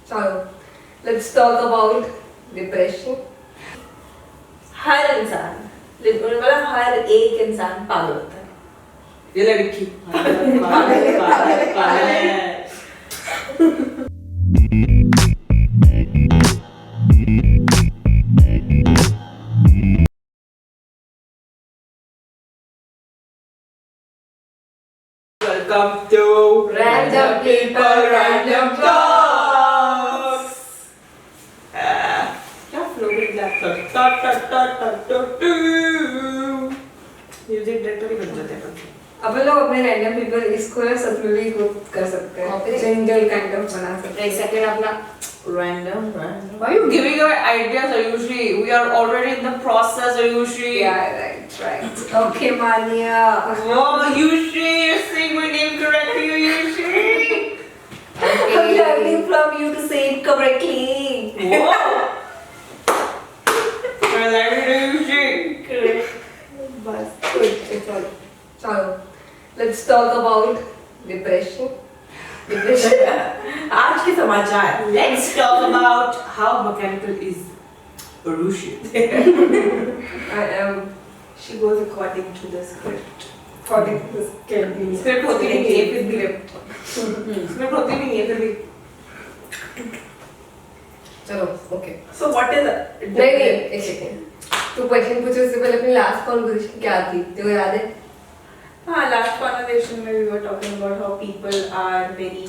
चलो, let's talk about depression. हर इंसान मतलब हर एक इंसान पागल होता है. ये लड़की पागल है. Welcome to Random People, Random Talks. क्या flow है म्यूजिक डायरेक्टर ही बन जाते हैं अपन. अपन लोग अपने रैंडम पीपल इसको सच में भी कर सकते हैं, जिंगल काइंड ऑफ बना सकते हैं. एक सेकंड अपना Random. Why are you giving away ideas, Ayushi? We are already in the process, Ayushi. yeah, right. Okay, Mania. Oh, Ayushi, you're saying my name correctly, Ayushi. I'm learning from you to say it correctly. Whoa. I like it, Ayushi. Correct. बस it's all. चलो, let's talk about depression. आज के समाचार. Let's talk about how mechanical is Ayushi. I am She goes according to the script. calling this can be. Script होती नहीं है फिर भी. Script होती नहीं है फिर भी. चलो, okay. So what is नहीं एक सेकंड. तू क्वेश्चन पूछे उससे पहले अपनी लास्ट कॉन्वर्सेशन क्या थी? तेरे को याद है? हाँ, last conversation में we were talking about how people are very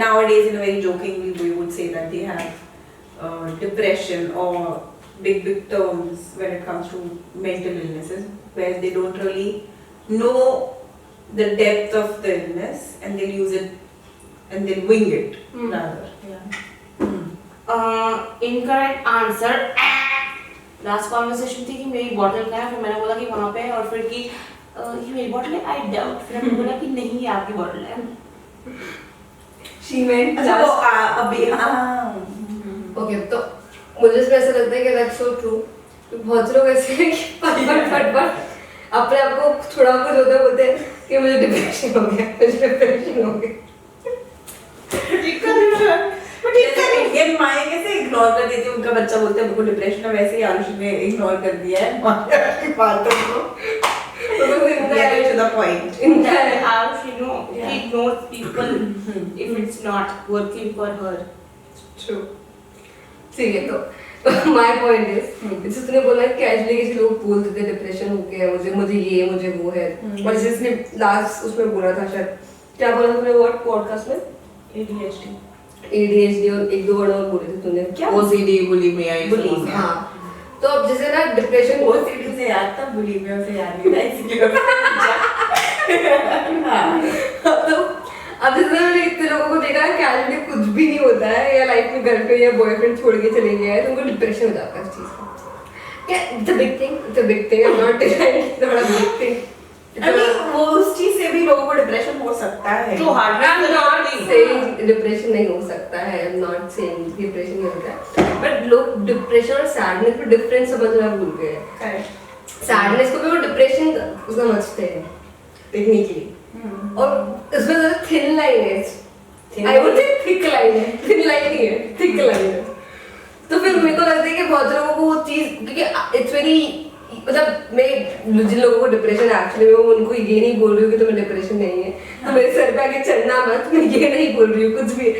nowadays in a very joking way we would say that they have depression or big terms when it comes to mental illnesses where they don't really know the depth of the illness and they'll use it and they'll wing it rather. Incorrect answer. Last conversation थी कि मेरी bottle का है, फिर मैंने बोला कि वहाँ पे है, और फिर कि ये मेरी बॉटल है, आई डाउट. फिर मैंने बोला कि नहीं ये आपकी बॉटल है. She meant अच्छा तो last. अभी हाँ Okay, तो मुझे इसमें ऐसा लगता है कि that's so true. बहुत से लोग ऐसे हैं कि फट अपने आप को थोड़ा कुछ होता है, बोलते हैं कि मुझे डिप्रेशन हो गया, मुझे डिप्रेशन हो गया. इंडियन माएं कैसे इग्नोर कर देती है उनका बच्चा बोलते हैं उनको डिप्रेशन है, वैसे ही आरुषि ने इग्नोर कर दिया है की बातों को. Get to the point. She ignores people if it's not working for her. True. ठीक है, तो my point is, जैसे तूने बोला कैजुअली किसी लोग बोलते थे डिप्रेशन हो गया है, मुझे वो है, और जैसे इसने लास्ट उसमें बोला था, शायद क्या बोला तूने वर्ड पॉडकास्ट में? ADHD और एक दो वर्ड और बोले थे तूने. क्या? OCD, bulimia, Bulimia. हाँ. तो अब जैसे ना डिप्रेशन वो सीढ़ी से याद था, बुलिमिया से याद नहीं था, इसलिए तो अब जैसे मैंने इतने लोगों को देखा है कैजुअली कुछ भी नहीं होता है, या लाइफ में गर्लफ्रेंड या बॉयफ्रेंड छोड़ के चले गया है, तो उनको डिप्रेशन हो जाता है उस चीज का. क्या it's a big thing. I am not denying it's a big thing. वो उस चीज से भी लोगों को डिप्रेशन हो सकता है. तो I'm not saying डिप्रेशन नहीं हो सकता है. I'm not saying डिप्रेशन नहीं होता है. बट लोग डिप्रेशन और सैडनेस में डिफरेंस समझना भूल गए हैं. सैडनेस को भी वो डिप्रेशन समझते हैं टेक्निकली, और इसमें जरा थिन लाइन है. I would say thick line है, थिन लाइन नहीं है, थिक लाइन है. तो फिर मेरे को लगता है कि बहुत लोगों को वो चीज, क्योंकि इट्स वेरी, मतलब मैं जिन लोगों को डिप्रेशन एक्चुअली मैं उनको ये नहीं बोल रही हूँ कि तुम्हें डिप्रेशन नहीं है, तो मेरे सर पे आके चढ़ना मत, मैं ये नहीं बोल रही हूँ कुछ भी,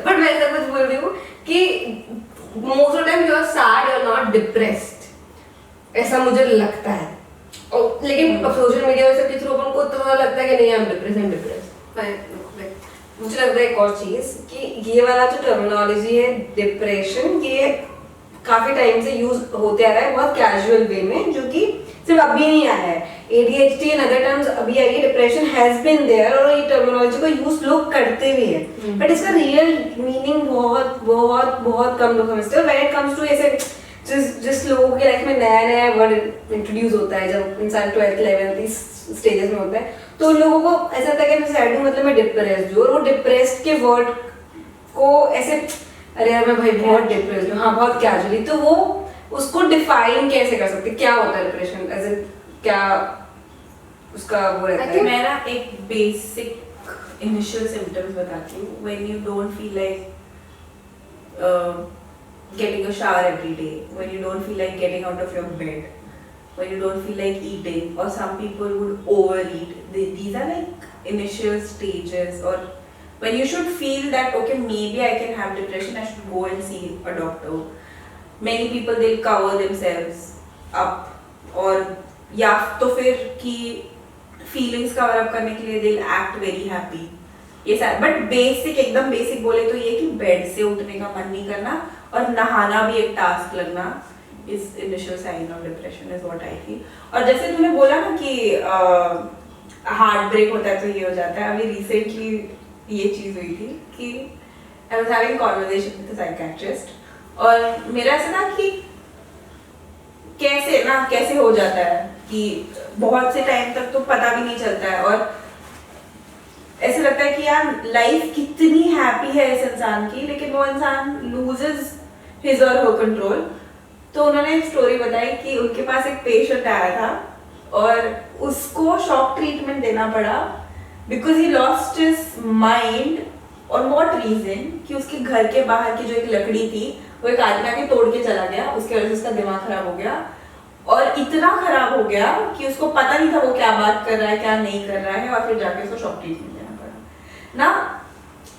बट मैं ऐसा कुछ बोल रही हूँ कि most of time you are sad, you are not depressed, ऐसा मुझे लगता है. और लेकिन अब सोशल मीडिया वैसे के थ्रू अपन को तो लगता है कि नहीं, आई एम डिप्रेस्ड. मुझे लगता है एक और चीज कि ये वाला जो टर्मिनोलॉजी है डिप्रेशन, ये काफी टाइम से यूज होते आ रहा है बहुत कैजुअल वे में, जो कि सिर्फ अभी नहीं आया है. ADHD एंड अदर टर्म्स अभी आई है, डिप्रेशन हैज बीन देयर, और ये टर्मिनोलॉजी को यूज लोग करते भी हैं, बट इसका रियल मीनिंग बहुत बहुत बहुत कम लोग समझते हैं. व्हेन इट कम्स टू ऐसे जिस लोगों की लाइफ में नया वर्ड इंट्रोड्यूस होता है, जब इंसान 12th 11th इस स्टेजेस में होता है, तो उन लोगों को ऐसा होता है कि मैं सैड हूँ मतलब मैं डिप्रेस्ड हूँ, और वो डिप्रेस्ड के वर्ड को ऐसे, अरे यार मैं भाई बहुत डिप्रेस्ड हूँ, हाँ बहुत कैजुअली, तो वो उसको डिफाइन कैसे कर सकते, क्या होता है डिप्रेशन, एज इन क्या उसका वो रहता है. मैं ना एक बेसिक initial symptoms बताती हूँ. When you don't feel like getting a shower every day, when you don't feel like getting out of your bed, when you don't feel like eating, or some people would overeat. These are like initial stages, or when you should feel that okay, maybe I can have depression, I should go and see a doctor. Many people they'll cover themselves up, और या तो फिर कि feelings cover up करने के लिए they'll act very happy. ये सारे बट बेसिक एकदम बेसिक बोले तो ये कि बेड से उठने का मन नहीं करना और नहाना भी एक टास्क लगना is initial sign of depression is what I feel. और जैसे तूने बोला ना कि हार्ट ब्रेक होता है तो ये हो जाता है. अभी रिसेंटली ये चीज हुई थी कि I was having conversation with a psychiatrist और मेरा ऐसा था कि कैसे हो जाता है कि बहुत से टाइम तक तो पता भी नहीं चलता है और ऐसे लगता है कि यार लाइफ कितनी हैप्पी है इस इंसान की, लेकिन वो इंसान लूजेस हिज और हर कंट्रोल. तो उन्होंने एक स्टोरी बताई कि उनके पास एक पेशेंट आया था और उसको शॉक ट्रीटमेंट देना पड़ा because he lost his mind. On what reason कि उसके घर के बाहर की जो एक लकड़ी थी वो एक आदमी आके तोड़ के चला गया. उसके वजह से उसका दिमाग खराब हो गया और इतना खराब हो गया कि उसको पता नहीं था वो क्या बात कर रहा है क्या नहीं कर रहा है और फिर जाके उसको शॉक ट्रीटमेंट देना पड़ा ना.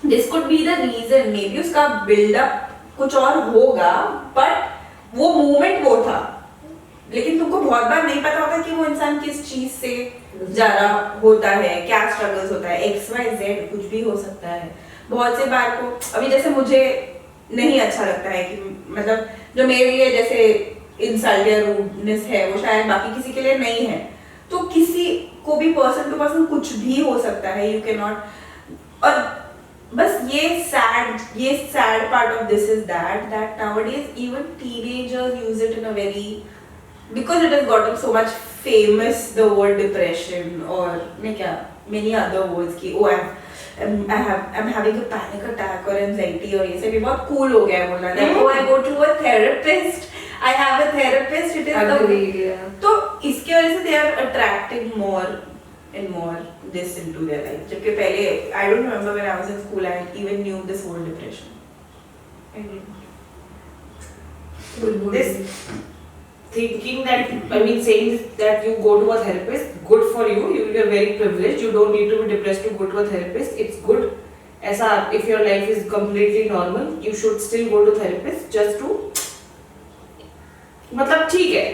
This could be the reason, may be उसका बिल्डअप कुछ और होगा बट वो मूवमेंट वो था. लेकिन तुमको बहुत बार नहीं पता होता कि वो इंसान किस चीज से जा रहा होता है, क्या स्ट्रगल्स होता है, XYZ कुछ भी हो सकता है. बहुत से बार को अभी जैसे मुझे नहीं अच्छा लगता है कि मतलब जो मेरे लिए जैसे इंसल्ट या रूडनेस है वो शायद बाकी किसी के लिए नहीं है. तो किसी को भी पर्सन टू पर्सन कुछ भी हो सकता है. You can not. और बस ये sad part of this is that nowadays even teenagers use it in a very because it has gotten so much famous, the word depression or many other words कि oh I'm having a panic attack or anxiety और ये सब भी बहुत cool हो गया है बोलना. Like oh I go to a therapist, I have a therapist, it is the तो इसके वजह से they are attracting more and more this into their life. जबकि पहले I don't remember when I was in school I even knew this word depression. I didn't. This thinking that, I mean, saying that you go to a therapist, good for you. You are very privileged. You don't need to be depressed to go to a therapist. It's good. ऐसा if your life is completely normal, you should still go to therapist just to. मतलब ठीक है,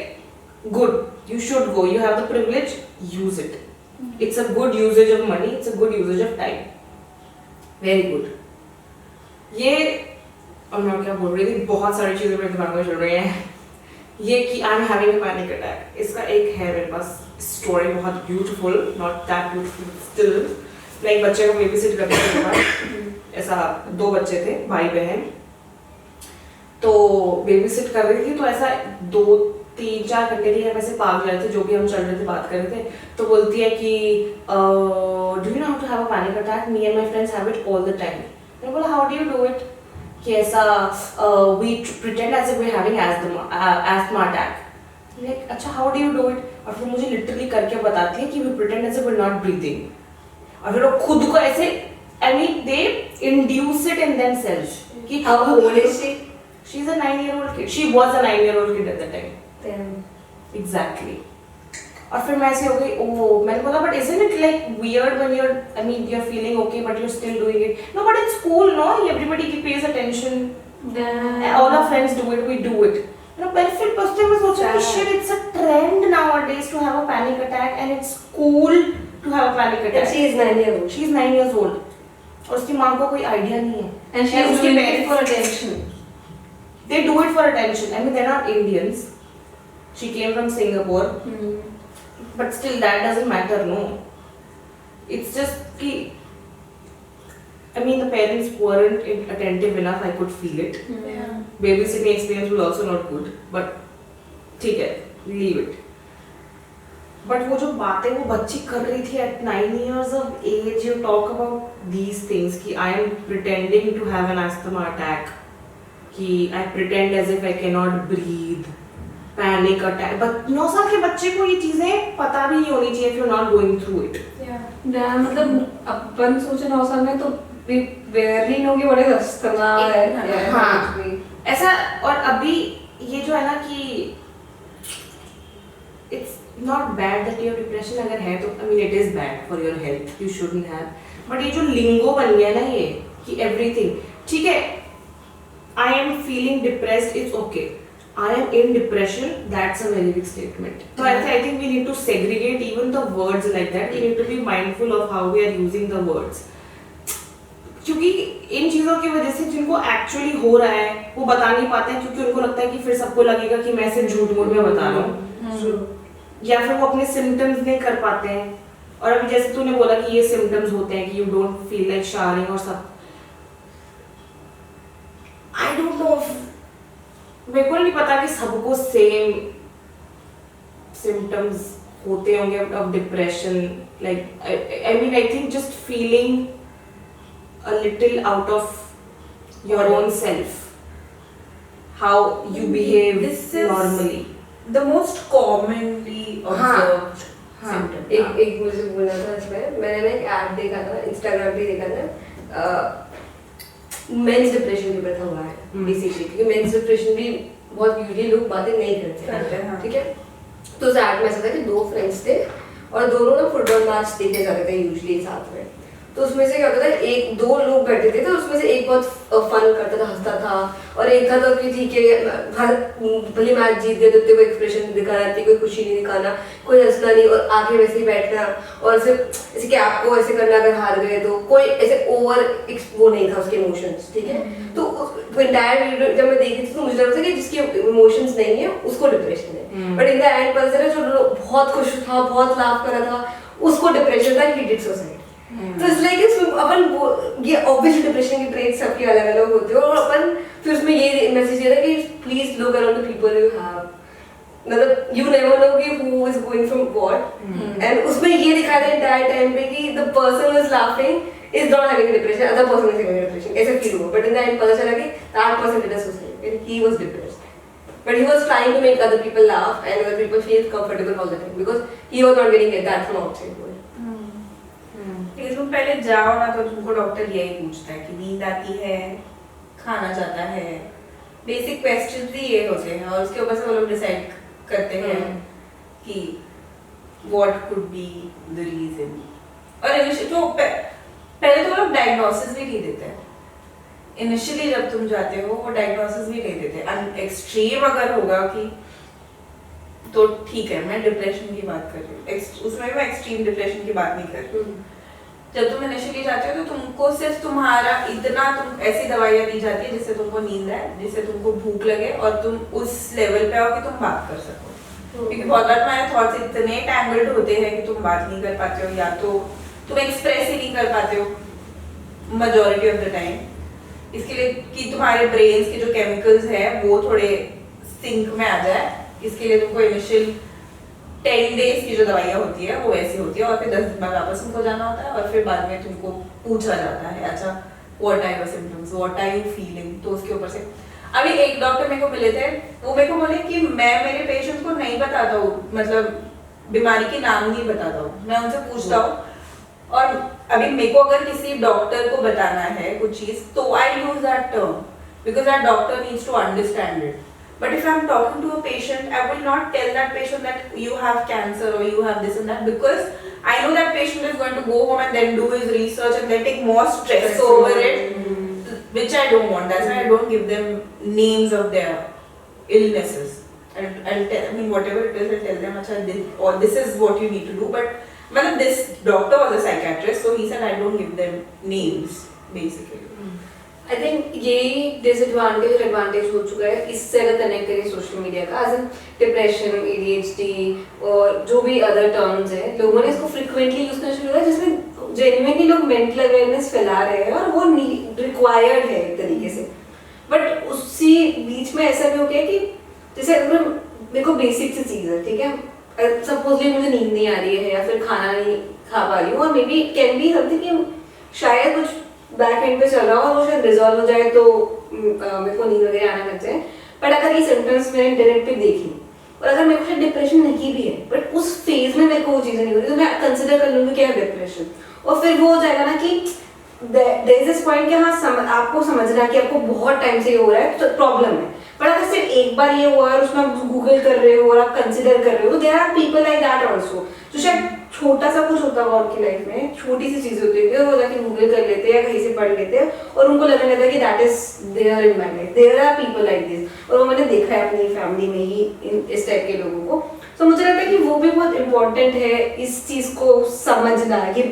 good. You should go. You have the privilege. Use it. It's a good usage of money. It's a good usage of time. Very good. ये और मैं क्या बोल रही थी, बहुत सारी चीजें मेरे दिमाग में चल रही हैं. ये कि I am having a panic attack, इसका एक है मेरे पास स्टोरी बहुत beautiful, not that beautiful still. Like बच्चे को बेबी सिट करने के बाद ऐसा 2 बच्चे थे भाई बहन, तो बेबी सिट कर रही थी. तो ऐसा 2-3-4 घंटे की हम ऐसे भाग रहे थे, जो भी हम चल रहे थे बात कर रहे थे. तो बोलती है कि do you know how to have a panic attack, me and my friends have it all the time. मैंने बोला how do you do it, कि ऐसा we pretend as if we're having asthma attack. Like अच्छा how do you do it? और फिर मुझे literally करके बताती है कि we pretend as if we're not breathing. और फिर वो खुद को ऐसे I mean they induce it in themselves. कि How old is she? She's a 9-year-old kid. She was a 9-year-old kid at the time. Damn. Exactly. और फिर मैं ऐसे हो गई, ओह मैंने बोला but isn't it like weird when you're feeling okay but you're still doing it? No, but in school no, everybody pays attention. All our friends do it, we do it. You know, but फिर पछते में सोचा कि shit, it's a trend nowadays to have a panic attack and it's cool to have a panic attack. And she is 9 years old. She is 9 years old. और उसकी माँ को कोई idea नहीं है. And she is doing it for attention. They do it for attention. I mean, they're not Indians. She came from Singapore. But still that doesn't matter, no. It's just कि I mean the parents weren't attentive enough, I could feel it. Yeah. Babysitting experience was also not good, but ठीक है, leave it. But वो जो बातें वो बच्ची कर रही थी at 9 years of age, you talk about these things कि I am pretending to have an asthma attack, कि I pretend as if I cannot breathe. Panic attack. 9 साल के बच्चे को ये चीजें पता भी नहीं होनी चाहिए if you're not going through it. Yeah. मतलब अपन सोचे 9 साल में तो we barely know कि what is अस्थमा है हाँ। कुछ भी। ऐसा। और अभी ये जो है ना कि it's not bad that your depression अगर है तो I mean it is bad for your health, you shouldn't have. But ये जो लिंगो बन गया ना ये कि एवरीथिंग ठीक है, आई am feeling depressed, it's okay, I am in depression, that's a very big statement. So I think we need to segregate even the words like that. We need to be mindful of how we are using the words. क्योंकि इन चीजों की वजह से जिनको actually हो रहा है वो बता नहीं पाते हैं, क्योंकि उनको लगता है कि फिर सबको लगेगा कि मैं सिर्फ झूठ मूठ में बता रहा हूँ, या फिर वो अपने सिम्टम्स नहीं कर पाते हैं। और अभी जैसे तूने बोला कि ये सिम्टम्स होते हैं कि you don't feel like showering और सब, आई डोंट नो, मेरे को नहीं पता कि सबको सेम सिम्टम्स होते होंगे of depression. Like I mean I think just feeling a little out of your own self, how you behave This is normally. the most commonly observed हाँ। symptom. एक मुझे बोलना था इसमें, मैंने ना एक ऐड देखा था, इंस्टाग्राम पे देखा था, मेंस डिप्रेशन के ऊपर था हुआ है बेसिकली, क्योंकि मेंस डिप्रेशन भी बहुत यूजुअली लोग बातें नहीं करते हैं, ठीक है। तो उस ऐड में ऐसा था कि 2 फ्रेंड्स थे और दोनों ना फुटबॉल मैच देखने जाते थे यूजुअली साथ में। तो उसमें से क्या होता था, 1-2 लोग बैठे थे, तो उसमें से एक बहुत फन करता था, हंसता था, और एक था तो कि ठीक है हर भले मैच जीत गए तो कोई एक्सप्रेशन दिखाना, कोई खुशी नहीं दिखाना, कोई हंसना नहीं, और आगे वैसे ही बैठना, और सिर्फ ऐसे कि आपको ऐसे करना अगर हार गए तो, कोई ऐसे ओवर वो नहीं था उसके इमोशंस, ठीक है। तो एंटायर वीडियो जब मैं देखी थी तो मुझे लगा था कि जिसके इमोशंस नहीं है उसको डिप्रेशन है, बट इन द एंड पता चला जो बहुत खुश था, बहुत लाफ कर रहा था, उसको डिप्रेशन था, ही डिड सुसाइड। तो इट्स लाइक अपन ये ऑब्वियसली डिप्रेशन के ट्रेट्स सबके अलग अलग होते हैं, और अपन फिर उसमें ये मैसेज दिया था कि please look around the people you have, मतलब यू नेवर नो कि who is going from what, and उसमें ये दिखाया था एंटायर टाइम पे कि the person who is laughing is not having depression, other person is having depression, ऐसा feel हुआ, बट इन द एंड पता चला कि that person did suicide and he was depressed, but he was trying to make other people laugh and other people feel comfortable all the time because he was not getting that from outside world. लेकिन तुम पहले जाओ ना तो तुमको doctor यही पूछता है कि नींद आती है, खाना जाता है, बेसिक क्वेश्चंस ही ये होते हैं, और उसके ऊपर से वो लोग डिसाइड करते हैं कि what could be the reason. और इनिशियली तो पहले तो वो लोग डायग्नोसिस भी नहीं देते हैं, इनिशियली जब तुम जाते हो वो डायग्नोसिस भी नहीं देते। एक्सट्रीम अगर होगा कि तो ठीक है, मैं डिप्रेशन की बात कर रही हूँ, उसमें भी मैं एक्सट्रीम डिप्रेशन की बात नहीं कर रही हूँ। जब तुम इनिशियली जाते हो तो तुमको सिर्फ तुम्हारा इतना तुम ऐसी दवाइयाँ दी जाती है जिससे तुमको नींद आए, जिससे तुमको भूख लगे और तुम उस लेवल पे आओ कि तुम बात कर सको, क्योंकि बहुत बार तुम्हारे थॉट्स इतने टैंगल्ड होते हैं कि तुम बात नहीं कर पाते हो, या तो तुम एक्सप्रेस ही नहीं कर पाते हो मेजॉरिटी ऑफ द टाइम, इसके लिए कि तुम्हारे ब्रेन के जो केमिकल्स है वो थोड़े सिंक में आ जाए। इसके लिए तुमको इनिशियल 10 डेज की जो दवाइयाँ होती है वो ऐसी होती है, और फिर 10 दिन बाद वापस तुमको जाना होता है, और फिर बाद में तुमको पूछा जाता है अच्छा what are your symptoms, what are you feeling. तो उसके ऊपर से अभी एक डॉक्टर मेरे को मिले थे, वो मेरे को बोले कि मैं मेरे पेशेंट्स को नहीं बताता हूँ, मतलब बीमारी के नाम नहीं बताता हूँ, मैं उनसे पूछता हूँ, और अभी मेरे को अगर किसी डॉक्टर को बताना है कुछ चीज तो I use that term because that doctor needs to understand it. But if I'm talking to a patient, I will not tell that patient that you have cancer or you have this and that, because I know that patient is going to go home and then do his research and then take more stress over it, which I don't want. That's why I don't give them names of their illnesses. I'll tell, I mean, whatever it is, I'll tell them, or this is what you need to do. But this doctor was a psychiatrist, so he said I don't give them names, basically. I think यही disadvantage और advantage हो चुका है, इससे अगर connect करें social media का, as in depression, ADHD और जो भी अदर टर्म्स हैं, लोगों ने इसको फ्रिक्वेंटली यूज करना शुरू किया, जिसमें जेन्युइनली लोग मेंटल अवेयरनेस फैला रहे हैं और वो रिक्वायर्ड है एक तरीके से। बट उसी बीच में ऐसा भी हो गया कि जैसे अगर मेरे को बेसिक सी चीज़ है, ठीक है, सपोजली मुझे नींद नहीं आ रही है या फिर खाना नहीं खा पा रही हूँ, और may be can be something कि शायद कुछ बैक एंड पे चल रहा हो और वो शायद रिजॉल्व हो जाए तो मेरे को नींद वगैरह आने लग जाए। बट अगर ये सिम्टम्स मैंने इंटरनेट पे देखी और अगर मेरे को शायद डिप्रेशन नहीं भी है बट उस फेज में मेरे को वो चीजें नहीं हो रही तो मैं कंसिडर कर लूंगी क्या है डिप्रेशन, और फिर वो हो जाएगा ना कि देयर इज दिस पॉइंट कि हाँ आपको समझना है कि आपको बहुत टाइम से ये हो रहा है तो प्रॉब्लम है, पर अगर सिर्फ एक बार ये हुआ और उसमें आप गूगल कर रहे हो और आप कंसिडर कर रहे हो तो there are people like that also जो शायद छोटा सा कुछ होता होगा उनकी लाइफ में, छोटी सी चीजें होती है वो जाके गूगल कर लेते हैं या कहीं से पढ़ लेते हैं और उनको लगने लगता है कि that is there in my life, there are people like this, और वो मैंने देखा है अपनी फैमिली में ही इस टाइप के लोगों को। तो मुझे लगता है कि वो भी बहुत इंपॉर्टेंट है इस चीज को समझना कि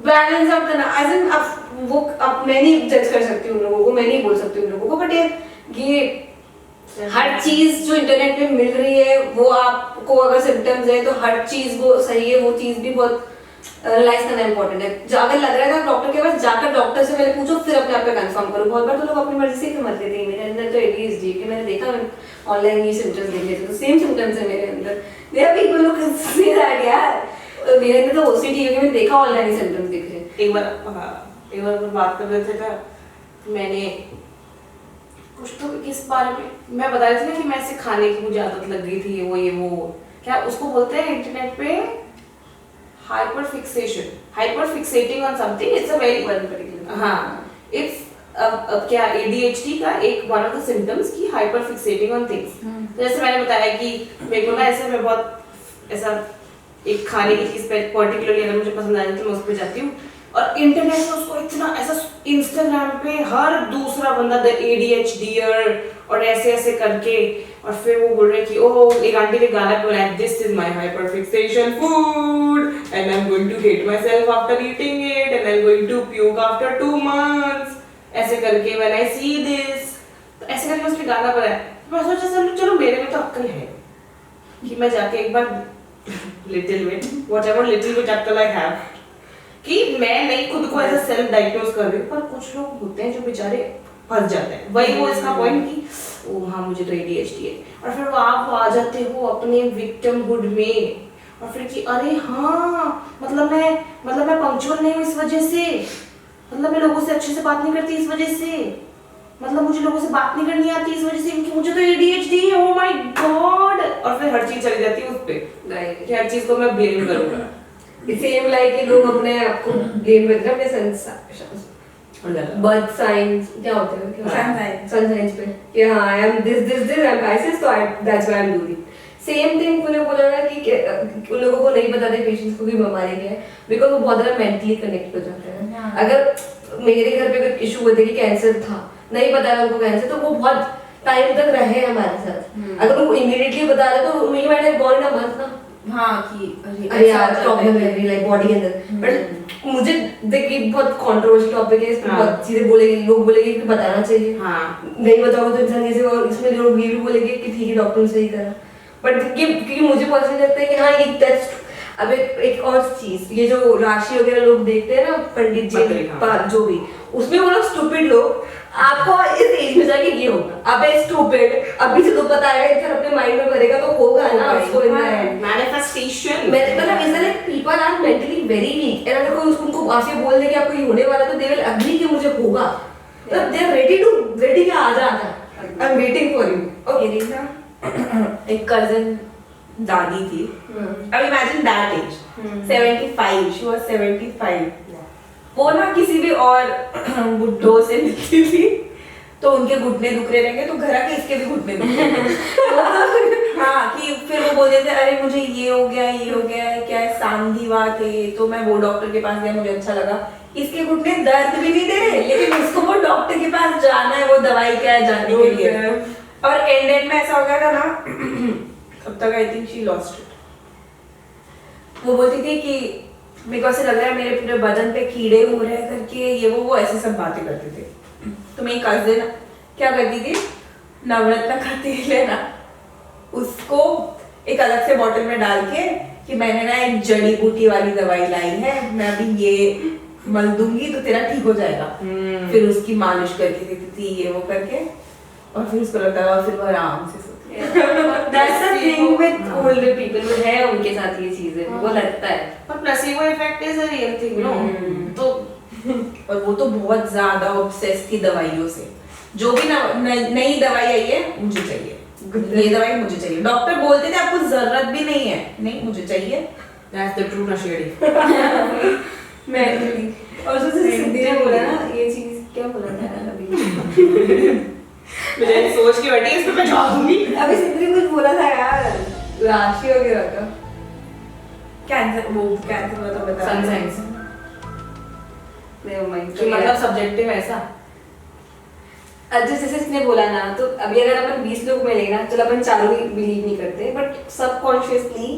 बैलेंस आउट करना, एज इन अब मैं नहीं जज कर सकती उन लोगों को, मैं नहीं बोल सकती उन लोगों को, बट ये हर चीज जो इंटरनेट पे मिल रही है वो आपको अगर सिम्टम्स है तो हर चीज वो सही है, वो चीज भी बहुत एनालाइज करना इंपॉर्टेंट है। अगर लग रहा है डॉक्टर के पास जाकर डॉक्टर से पहले पूछो फिर अपने आप पे कंफर्म करो। बहुत बार तो लोग अपनी मर्जी से समझ लेते हैं मेरे अंदर तो ADHD कि मैंने देखा ऑनलाइन ये सिम्टम्स देख लेते तो सेम सिम्टम्स है मेरे अंदर, there are people who can say that यार मेरे अंदर तो OCD है कि मैंने देखा ऑनलाइन सिम्टम्स दिख रहे हैं। एक बार बात कर रहे थे ना मैंने कुछ तो किस बारे में मैं बता रही थी ना कि मैं ऐसे खाने की मुझे आदत लग गई थी ये वो क्या उसको बोलते हैं इंटरनेट पे hyper fixating on something, it's a very हाँ इट्स अब क्या ADHD का एक वन ऑफ द सिम्टम्स की हाइपर फिक्सेटिंग ऑन थिंग्स। तो जैसे मैंने बताया कि मेरे को ना ऐसे मैं बहुत ऐसा एक खाने की चीज पे पर्टिकुलरली अगर मुझे पसंद आ जाती है मैं उस पर जाती हूँ और इंटरनेट में उसको इतना ऐसा इंस्टाग्राम पे हर दूसरा बंदा द ADHDer और ऐसे ऐसे करके और फिर वो बोल रहे कि ओह एक आंटी ने गाना बोला this is my hyper fixation food and I am going to hate myself after eating it and I am going to puke after 2 months ऐसे करके व्हेन आई सी दिस तो ऐसे करके उसने गाना बोला। मैं सोचा चलो मेरे में तो अक्ल है कि मैं जाके एक बार little bit whatever little bit अक्ल आई हैव कि मैं नहीं खुद को ऐसा सेल्फ डायग्नोज कर रही हूँ, पर कुछ लोग होते हैं जो बेचारे फंस जाते हैं वही वो इसका पॉइंट कि ओ हाँ मुझे तो ADHD है और फिर वो आप आ जाते हो अपने विक्टिमहुड में और फिर कि अरे हाँ मतलब मैं पंक्चुअल नहीं हूँ इस वजह से, मतलब मैं लोगों से अच्छे से बात नहीं करती इस वजह से, मतलब मुझे लोगों से बात नहीं करनी आती इस वजह से क्योंकि मुझे तो ADHD है, ओह माय गॉड। और फिर हर चीज चली जाती है उस पे कि हर चीज को मैं ब्लेम करूंगा। सेम लाइक कि लोग अपने आप को ब्लेम करते हैं अपने बर्थ साइंस क्या होते हैं सन साइंस पे कि हाँ I am this I am pieces तो I that's why I am doing same thing. तूने बोला ना कि उन लोगों को नहीं बताते पेशेंट्स को भी बीमारी क्या है बिकॉज वो बहुत ज्यादा मेंटली कनेक्ट हो जाते हैं। अगर मेरे घर पे कोई इशू होते कि कैंसर था नहीं बताया उनको कैंसर तो वो बहुत टाइम तक रहे हमारे साथ। अगर वो इमीडिएटली बता रहे तो we might have gone in a month ना हाँ कि अरे यार प्रॉब्लम है मेरी लाइक बॉडी के अंदर। बट मुझे देख ये बहुत कंट्रोवर्शियल टॉपिक है, इस पे बहुत चीजें बोलेंगे लोग बोलेंगे कि बताना चाहिए नहीं बताओगे तो इंसान कैसे, और इसमें लोग ये भी बोलेंगे कि ठीक है डॉक्टर ने सही करा। बट ये क्योंकि मुझे पर्सनली लगता है कि हाँ ये टेस्ट अब एक और चीज ये जो राशि वगैरह लोग देखते हैं ना पंडित जी जो भी उसमें वो लोग स्टूपिड लोग आपको इस एज में जाके ये होगा अबे स्टूपिड अभी से तो पता है फिर अपने माइंड में भरेगा तो होगा ना उसको इन मैनिफेस्टेशन मतलब is like people are mentally very weak and अगर कोई उनको ऐसे बोल दे कि आपको ये होने वाला तो दे विल एग्री कि मुझे होगा मतलब दे आर रेडी कि आ जा I am waiting for you. Okay एक कजन दादी थी अब imagine that age 75 she was 75 वो ना किसी भी और बुड्ढों से मिलती थी तो उनके घुटने दुख रहे रहेंगे तो घर के इसके भी घुटने दुख रहे हाँ कि फिर वो बोल देते अरे मुझे ये हो गया क्या है सांधिवात है तो मैं वो डॉक्टर के पास गया मुझे अच्छा लगा इसके घुटने दर्द भी नहीं दे रहे लेकिन उसको वो डॉक्टर के पास जाना है वो दवाई क्या है जानने के लिए। और एंड में ऐसा हो गया था ना तब तक I think she lost it. वो बोलती थी कि मेरे को ऐसे लग रहा है मेरे पूरे बदन पे कीड़े हो रहे हैं करके ये वो ऐसे सब बातें करते थे। तो मेरी कजिन क्या करती थी नवरत्न का तेल है ना उसको एक अलग से बॉटल में डाल के कि मैंने ना एक जड़ी बूटी वाली दवाई लाई है मैं अभी ये मल दूंगी तो तेरा ठीक हो जाएगा। फिर उसकी मालिश करके देती थी ये वो करके और फिर उसको लगता है फिर वो आराम से That's the thing with older people वो है उनके साथ ये चीजें वो लगता है पर placebo effect is a real thing no तो और वो तो बहुत ज्यादा ऑब्सेस थी दवाइयों से जो भी नई दवाई आई है मुझे चाहिए ये दवाई मुझे चाहिए। डॉक्टर बोलते थे आपको जरूरत भी नहीं है, नहीं मुझे चाहिए। That's the true नशेड़ी। Mentally। और जो सिद्धि ने बोला ना ये चीज क्या बोला था यार अभी मुझे सोच के बैठी इस पे मैं जवाब दूंगी। अभी सिद्धि ने कुछ बोला था यार राशि वगैरह का कैंसर, वो कैंसर वाला तो बता। Sun signs। नेवर माइंड कि मतलब सब्जेक्टिव ऐसा। जैसे इसने बोला ना, तो अभी अगर अपन 20 लोग मिलेंगे ना, चलो अपन चारों ही बिलीव नहीं करते, बट सबकॉन्शियसली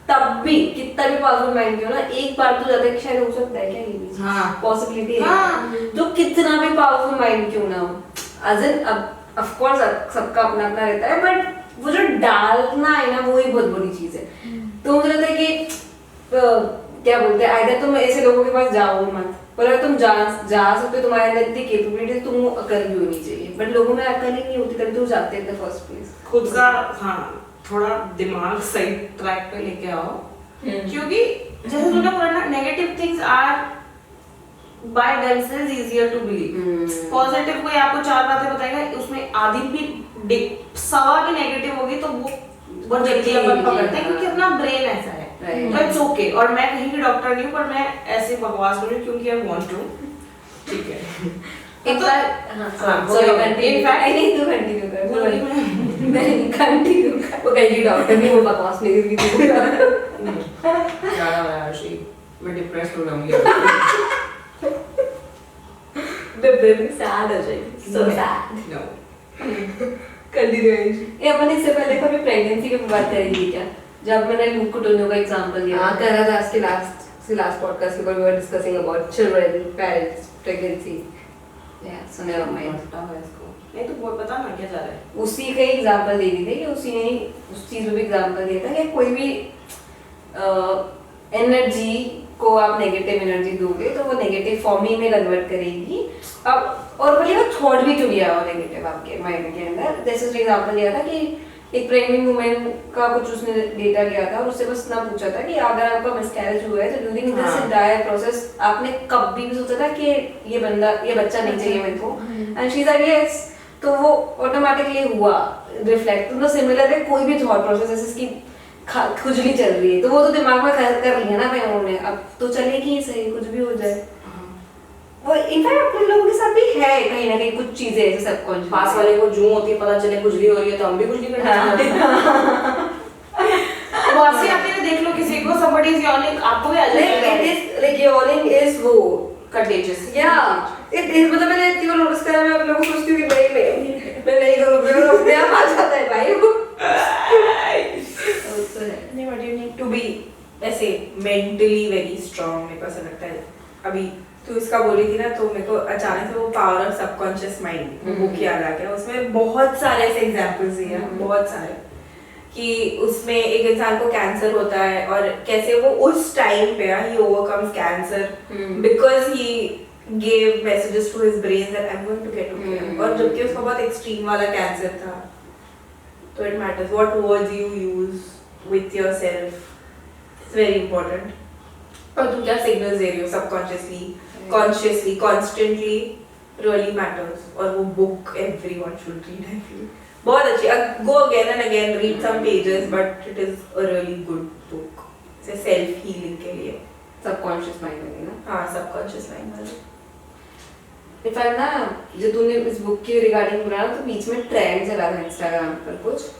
तब भी कितना भी पावरफुल माइंड क्यों ना, एक बार तो ज्यादा शायद हो सकता है क्या ये भी हाँ। पॉसिबिलिटी है। हाँ। जो कितना भी पावरफुल माइंड क्यों ना हो, एज इन अब ऑफ कोर्स सबका अपना अपना रहता है, बट वो जो डालना है ना वो ही बहुत बड़ी चीज है। तो मुझे लगता है कि क्या बोलते हैं, आइदर तुम ऐसे लोगों के पास जाओ मत, पर अगर तुम जा सकते हो, तुम्हारे अंदर इतनी कैपेबिलिटी, तुम वो अकल भी होनी चाहिए, बट लोगों में अकल ही नहीं होती, तभी तो जाते हैं इन द फर्स्ट प्लेस। खुद का हाँ थोड़ा दिमाग सही ट्रैक पे लेके आओ, क्योंकि जैसे तूने बोला ना, negative things are by themselves easier to believe. Positive कोई आपको 4 बातें बताएगा, उसमें आधी भी सवा भी नेगेटिव होगी तो वो बहुत जल्दी अपन पकड़ते हैं, क्योंकि अपना ब्रेन ऐसा है। तो इट्स ओके। और मैं कहीं की डॉक्टर नहीं हूँ, पर मैं ऐसे बकवास कर रही हूँ क्योंकि आई वांट टू। ठीक है। एक बार sorry, in fact नहीं तू कंटिन्यू कर, नहीं कंटिन्यू कर, वो कहीं डॉक्टर नहीं, वो बकवास मेरी भी थी। यार आशी मैं डिप्रेस्ड हो जाऊंगी। बेबी सैड हो जाएगी, सो सैड। No continue. ये अपन इससे पहले कभी प्रेगनेंसी की बात करेंगे क्या, जब मैंने लूक कुटोनियो का एग्जांपल दिया। हाँ करा था इसके लास्ट पॉडकास्ट के ऊपर, we were discussing about children, parents, pregnancy. या सो नेवर माइंड, नहीं तो बहुत पता ना क्या जा रहा है। उसी का एग्जांपल दे रही थी कि उसी ने उस चीज में भी एग्जांपल दिया था कि कोई भी एनर्जी को आप नेगेटिव एनर्जी दोगे तो वो नेगेटिव फॉर्म ही में कन्वर्ट करेगी। अब और बोलिए वो थॉट भी क्यों लिया हो नेगेटिव आपके माइंड के अंदर। जैसे उसने एग्जांपल दिया था कि एक प्रेग्नेंट वुमेन का कुछ उसने डेटा लिया था और उससे बस इतना पूछा था कि अगर आपका मिसकैरेज हुआ है तो ड्यूरिंग दिस एंटायर प्रोसेस आपने कभी भी सोचा था कि ये बच्चा नहीं चाहिए मेरे को, एंड शी सेड यस, तो वो ऑटोमेटिकली हुआ रिफ्लेक्ट। तो सिमिलर है कोई भी थॉट प्रोसेस जैसे इसकी खुजली चल रही है तो वो तो दिमाग में कर लिया ना भाई उन्होंने, अब तो चलेगी सही कुछ भी हो जाए। वो इनफैक्ट अपने लोगों के साथ भी है कहीं ना कहीं कुछ चीजें ऐसे सबकॉन्शियस। पास वाले को जूं होती है पता चले खुजली हो रही है तो हम भी कुछ नहीं करना। वासी आते हैं देख लो किसी को, somebody is yawning, आपको भी आ जाएगा। It is like yawning is वो contagious। yeah it is, मतलब मैंने इतनी बार नोटिस करा, मैं अपने को सोचती हूँ कि मैं नहीं करूँगी और अपने आप आ जाता है भाई वो। तो है नहीं, but you need to be ऐसे mentally very strong, मेरे को ऐसा लगता है। अभी तू इसका बोली थी ना तो मेरे को अचानक से वो पावर ऑफ सबकॉन्शियस माइंड वो बुक याद आ गया। उसमें बहुत सारे ऐसे एग्जांपल्स दिए हैं, बहुत सारे, कि उसमें एक इंसान को कैंसर होता है और कैसे वो उस टाइम पे ही overcomes cancer because he gave messages to his brain that I am going to get okay. और जबकि उसका बहुत एक्सट्रीम वाला कैंसर था। तो it matters what words you use with yourself, it's very important. और तुम क्या सिग्नल्स दे रही हो subconsciously, consciously, constantly, really matters. और वो book everyone should read, I feel बहुत अच्छी। Go again and again, read some pages, but it is a really good book से सेल्फ हीलिंग के लिए। सबकॉन्शियस माइंड में ना। हाँ, सबकॉन्शियस माइंड वाले। इनफैक्ट ना जो तूने इस बुक के रिगार्डिंग बोला ना, तो बीच में ट्रेंड चला था इंस्टाग्राम पर कुछ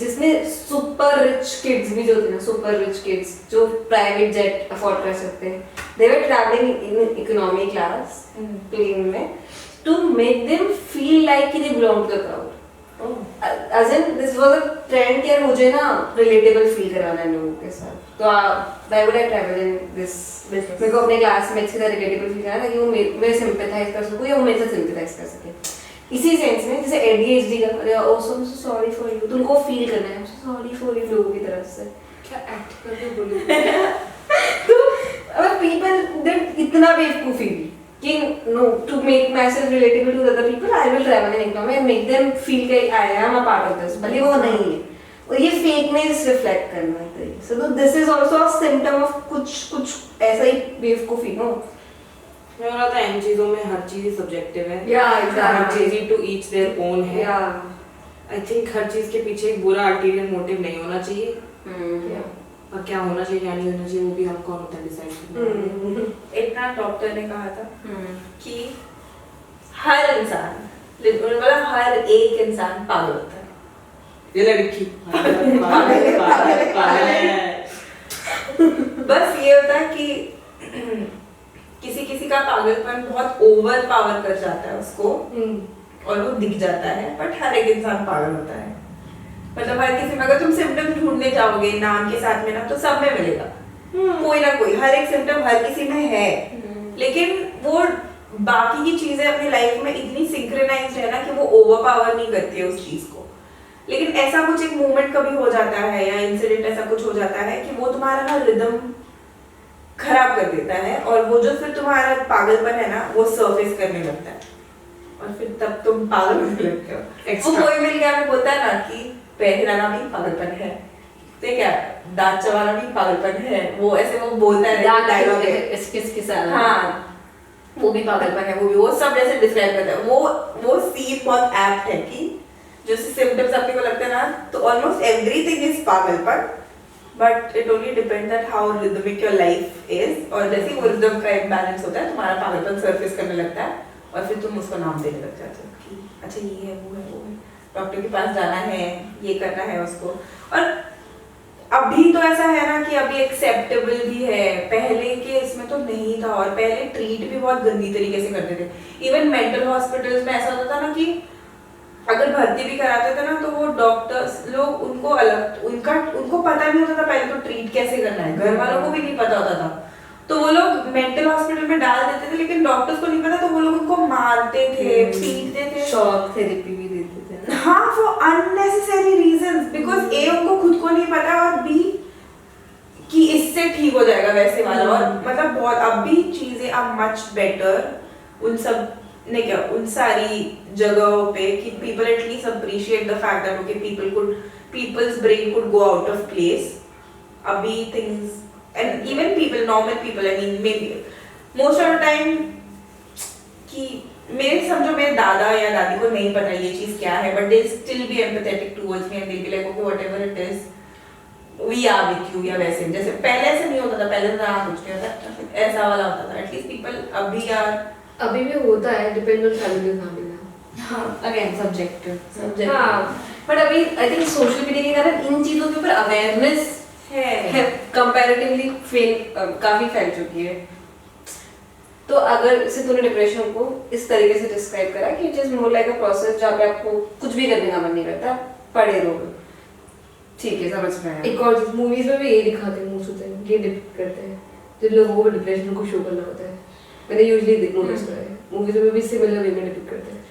जिसमें सुपर रिच किड्स भी जो थे ना, सुपर रिच किड्स जो प्राइवेट जेट अफोर्ड कर सकते हैं, they were travelling in economy class plane में to make them feel like कि they belong to the crowd. As in this was a trend कि यार मुझे ना relatable फील कराना है लोगों के साथ, तो why would I travel in this business? मेरे को अपने क्लासमेट्स के साथ relatable फील कराना था कि वो मेरे sympathize कर सकूं या वो मेरे साथ sympathize कर सके। इसी सेंस में जैसे ADHD का, अरे oh so sorry for you, तो उनको फील करना है, so sorry for you लोगों की तरफ से। क्या एक्ट करके बोली। तो अब people they इतना बेवकूफी कि no, to make myself relatable to other people, I will travel in economy and make them feel कि I am a part of this, भले वो नहीं है। और ये fakeness reflect करना है तरीके से। तो this is also a symptom of कुछ ऐसा ही बेवकूफी, no? मैं बोला था इन चीजों में हर चीज सब्जेक्टिव है। Yeah, exactly. हर चीज टू ईच देयर ओन है। Yeah. आई थिंक हर चीज के पीछे एक बुरा अल्टीरियर मोटिव नहीं होना चाहिए, और क्या होना चाहिए क्या नहीं होना चाहिए वो भी हम कौन होता है डिसाइड करना। एक ना डॉक्टर ने कहा था कि हर इंसान, मतलब हर एक इंसान पागल होता है। ये लड़की बस ये होता है कि किसी किसी का पागलपन बहुत ओवर पावर कर जाता है उसको और वो दिख जाता है, बट हर एक इंसान पागल होता है। मतलब हर किसी में अगर तुम सिम्टम ढूंढने जाओगे नाम के साथ में ना, तो सब में मिलेगा कोई ना कोई, हर एक सिम्टम हर किसी में है, लेकिन वो बाकी की चीजें अपनी लाइफ में इतनी सिंक्रोनाइज्ड है ना कि वो ओवर पावर नहीं करती है उस चीज को। लेकिन ऐसा कुछ एक मोमेंट कभी हो जाता है या इंसिडेंट ऐसा कुछ हो जाता है कि वो तुम्हारा ना रिदम खराब कर देता है, और वो जो फिर तुम्हारा पागलपन है ना वो सरफेस करने लगता है, और फिर तब तुम पागल होने लगते हो। वो कोई मिल गया बोलता है ना कि पैर हिलाना भी पागलपन है, तो क्या दांत चबाना भी पागलपन है, वो ऐसे वो बोलता है डायलॉग है इसके साथ। हाँ वो भी पागलपन है, वो सब ऐसे डिस्क्राइब करता है। वो सीन बहुत एप्ट है कि जो सिम्टम्स अपने को लगते हैं ना, तो ऑलमोस्ट एवरीथिंग इज पागलपन, but it only depends at how rhythmic your life is. और जैसे वो रिदम का इम्बैलेंस होता है, तुम्हारा पागलपन सरफेस करने लगता है, और फिर तुम उसको नाम देने लग जाते हो कि अच्छा ये है वो है वो है, डॉक्टर के पास जाना है, ये करना है उसको। और अभी तो ऐसा है ना कि अभी एक्सेप्टेबल भी है, पहले के इसमें तो नहीं था, और पहले ट्रीट भी बहुत गंदी तरीके से करते थे। इवन मेंटल हॉस्पिटल्स में ऐसा होता था ना कि अगर भर्ती भी कराते थे ना, तो वो डॉक्टर्स लोग उनको अलग उनको पता नहीं होता था पहले तो ट्रीट कैसे करना है, घर वालों को भी नहीं पता होता था, तो वो लोग मेंटल हॉस्पिटल में डाल देते थे, लेकिन डॉक्टर्स को नहीं पता, तो वो लोग उनको मारते थे, पीटते थे, शॉक थेरेपी भी देते थे। हाँ फॉर अननेसेसरी रीजंस, बिकॉज ए उनको खुद को नहीं पता, और बी कि इससे ठीक हो जाएगा वैसे वाला। और मतलब बहुत अभी चीजें आर मच बेटर उन सब ने क्या उन सारी जगहों पे कि people at least appreciate the fact that okay people's brain could go out of place. अभी things and even people normal people I mean maybe most of the time कि मेरे समझो मेरे दादा या दादी को नहीं पता ये चीज क्या है, but they still be empathetic towards me and they be like okay whatever it is we are with you, या वैसे जैसे पहले ऐसे नहीं होता था, पहले तो कुछ नहीं होता ऐसा वाला होता था। एटलीस्ट पीपल अभी भी होता है, डिपेंड ऑन फैमिली फैमिली। हाँ अगेन सब्जेक्टिव। हाँ बट अभी आई थिंक सोशल मीडिया के कारण इन चीजों के ऊपर अवेयरनेस है कंपैरेटिवली काफी फैल चुकी है। तो अगर से तूने डिप्रेशन को इस तरीके से डिस्क्राइब करा कि it is more like a process जहाँ पे आपको कुछ भी करने का मन नहीं करता, पड़े रहोगे, ठीक है समझ में आया। एक और चीज मूवीज में भी ये दिखाते हैं, मोस्ट ऑफ द टाइम ये डिपिक्ट करते हैं जिन लोगों को डिप्रेशन को शो करना होता है। मैंने यूजुअली नोटिस करा है मूवीज में भी सिमिलर वे में डिपिक्ट करते हैं।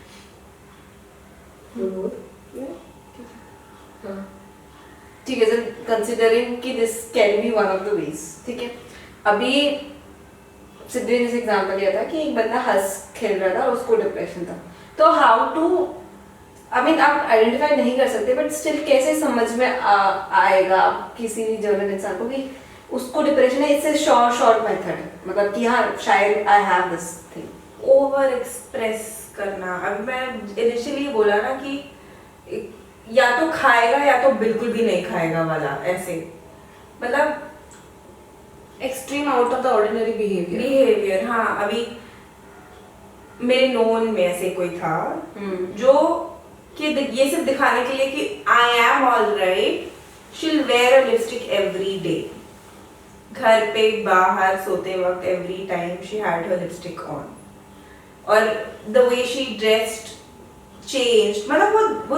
हाँ ठीक है सर, कंसिडरिंग कि this can be one of the ways, ठीक है। अभी सिद्धि ने जैसे एग्जांपल लिया था कि एक बंदा हंस खेल रहा था और उसको डिप्रेशन था, तो हाउ टू आई मीन आप आइडेंटिफाई नहीं कर सकते, बट स्टिल कैसे समझ में आएगा किसी भी जनरल इंसान को कि उसको डिप्रेशन है। इससे शॉर्ट मेथड मतलब कि हाँ शायद I have this thing. Over express करना। अब मैं इनिशियली बोला ना कि या तो खाएगा या तो बिल्कुल भी नहीं खाएगा वाला, ऐसे मतलब extreme out of the ordinary behaviour. हाँ अभी मेरे नोन में ऐसे कोई था जो कि ये सिर्फ दिखाने के लिए कि I am alright, she will wear a lipstick every day, घर पे बाहर सोते वक्त every time she had her lipstick on, और the way she dressed changed. मतलब वो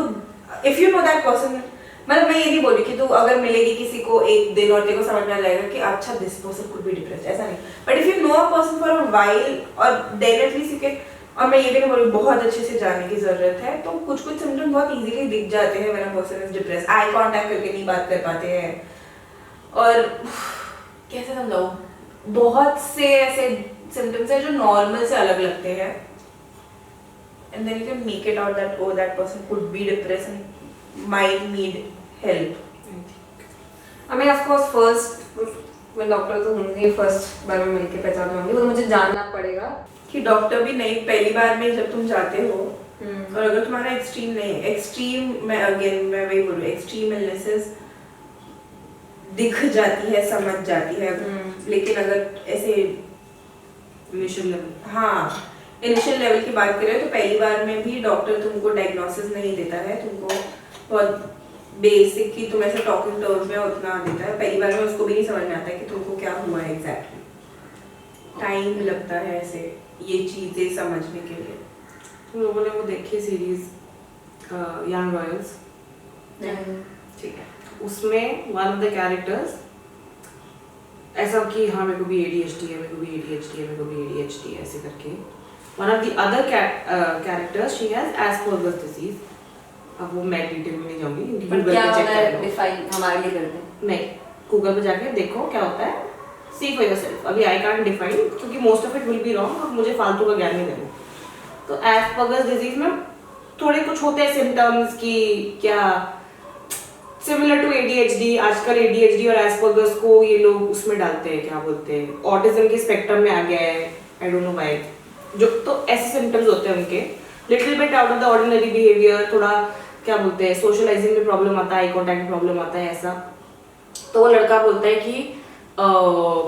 if you know that person, मतलब मैं ये नहीं बोली कि तू अगर मिलेगी किसी को एक दिन और तेरे को समझ में आ जाएगा कि अच्छा this person could be depressed, ऐसा नहीं। But if you no a person for a while और देन एटलीस्ट यू कैन, और मैं ये भी नहीं बोलूँ बहुत अच्छे से जानने की जरूरत है, तो कुछ सिम्टम्स बहुत इजीली दिख जाते हैं when a person is depressed. Eye contact करके नहीं बात कर पाते हैं, और कैसे समझाऊं, बहुत से ऐसे सिम्टम्स हैं जो नॉर्मल से अलग लगते हैं, and then you can make it out that oh that person could be depressed and might need help. I mean of course first मैं डॉक्टर तो होंगे, फर्स्ट बार में मिलके पहचान होंगी, वो तो मुझे जानना पड़ेगा कि डॉक्टर भी नहीं, पहली बार में जब तुम जाते हो और अगर तुम्हारा एक्सट्रीम नहीं है, एक्सट्रीम मैं वही बोल रही हूँ, एक्सट्रीम इलनेसेस दिख जाती है, समझ जाती है, लेकिन अगर ऐसे इनिशियल लेवल, हाँ इनिशियल लेवल की बात करें तो पहली बार में भी डॉक्टर तुमको डायग्नोसिस नहीं देता है, तुमको बहुत बेसिक की तुम ऐसे टॉकिंग टर्म्स में उतना देता है, पहली बार में उसको भी नहीं समझ में आता है कि तुमको क्या हुआ है एग्जैक्टली, टाइम लगता है ऐसे ये चीजें समझने के लिए। तुम लोगों ने वो देखी सीरीज यंग रॉयल्स? ठीक है, उसमें वन ऑफ द कैरेक्टर्स ऐसा कि हाँ मेरे को भी ADHD है, मेरे को भी ADHD है, मेरे को भी ADHD है, ऐसे करके one of the other characters she has Asperger's disease. अब वो मैं डिटेल में नहीं जाऊंगी, पर गूगल क्या पे चेक होता है कर लो। डिफाइन हमारे लिए करते हैं। नहीं, गूगल पे जाके देखो क्या होता है, सी फॉर योरसेल्फ। अभी आई कांट डिफाइन क्योंकि most of it will be wrong और मुझे फालतू का ज्ञान नहीं देना। तो एस्पर्गर्स डिजीज में थोड़े कुछ होते हैं सिम्टम्स की क्या सिमिलर टू ADHD। आजकल ADHD और एस्पर्गर्स को ये लोग उसमें डालते हैं, क्या बोलते हैं, ऑटिज्म के स्पेक्ट्रम में आ गया है, आई डोंट नो व्हाई। जो तो ऐसे सिम्टम्स होते हैं उनके, little bit out of the ordinary behaviour, थोड़ा क्या बोलते हैं सोशलाइजिंग में प्रॉब्लम आता है, आई कांटेक्ट में प्रॉब्लम आता है ऐसा। तो वो लड़का बोलता है कि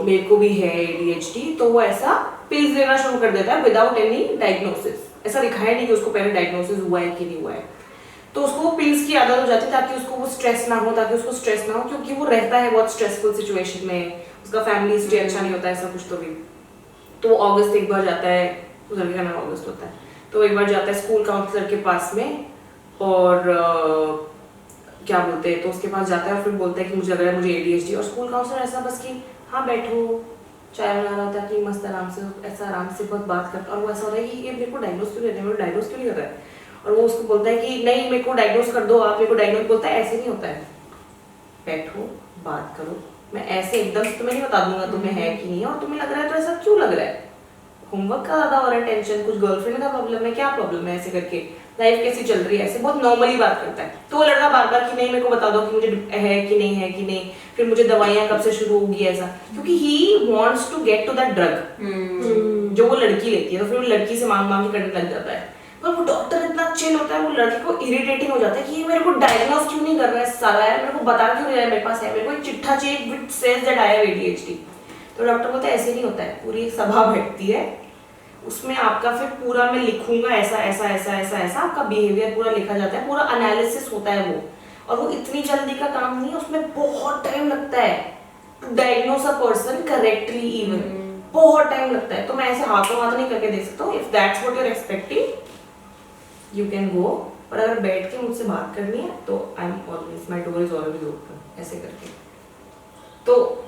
मेरे को भी है ADHD, तो वो ऐसा पिल्स लेना शुरू कर देता है विदाउट एनी डायग्नोसिस। ऐसा दिखाया नहीं कि उसको पहले डायग्नोसिस हुआ है कि नहीं हुआ है। तो उसको वो पिल्स की आदत हो जाती है ताकि उसको वो स्ट्रेस ना हो, क्योंकि वो रहता है बहुत स्ट्रेसफुल सिचुएशन में, उसका फैमिली स्टे अच्छा नहीं होता है, ऐसा कुछ तो भी। तो वो अगस्त एक बार जाता है, उस लड़के का नाम अगस्त होता है, तो एक बार जाता है स्कूल काउंसलर के पास में और क्या बोलते हैं, तो उसके पास जाता है और फिर बोलता है कि मुझे लग रहा है मुझे ADHD। और स्कूल काउंसलर ऐसा बस कि हाँ बैठो, चाय बना रहा था कि मस्त आराम से ऐसा आराम से बहुत बात करता, और वो ऐसा हो रहा है कि ये मेरे को डायग्नोस क्यों नहीं डायग्नोस क्यों नहीं कर रहा है। और वो उसको बोलता है कि नहीं मेरे को डायग्नोस कर दो, आप मेरे को डायग्नोस। बोलता है ऐसे नहीं होता है, बैठो बात करो, मैं ऐसे एकदम से तुम्हें नहीं बता दूंगा तुम्हें है कि नहीं है, और तुम्हें लग रहा है तो ऐसा क्यों लग रहा है, होमवर्क का ज्यादा हो रहा है, टेंशन, कुछ गर्लफ्रेंड का प्रॉब्लम है, क्या प्रॉब्लम है, ऐसे करके लाइफ कैसी चल रही है, ऐसे बहुत नॉर्मली बात करता है। तो वो लड़का बार बार कि नहीं मेरे को बता दो कि मुझे है कि नहीं है कि नहीं, फिर मुझे दवाइयां कब से शुरू होगी ऐसा, क्योंकि he wants to get to that drug जो वो लड़की लेती है। तो फिर वो लड़की से मांग मांग के करने लग जाता है। पर वो डॉक्टर इतना चिल होता है, वो लड़के को इरिटेटिंग हो जाता है कि ये मेरे को डायग्नोस क्यों नहीं कर रहा है साला, यार मेरे को बता क्यों नहीं रहा है मेरे पास है, मेरे को एक चिट्ठा चाहिए which says that I have ADHD। तो डॉक्टर बोलता है ऐसे नहीं होता है, पूरी एक सभा बैठती है, उसमें आपका फिर पूरा मैं लिखूंगा ऐसा ऐसा ऐसा ऐसा ऐसा, आपका बिहेवियर पूरा लिखा जाता है, पूरा एनालिसिस होता है वो। और वो इतनी जल्दी का काम नहीं है, उसमें बहुत टाइम लगता है to diagnose a person correctly, even बहुत टाइम लगता है। तो मैं ऐसे हाथों हाथ नहीं करके देख सकता हूँ। If that's what you are expecting you can go, पर अगर बैठ के मुझसे बात करनी है तो I am always, my door is always open, ऐसे करके। तो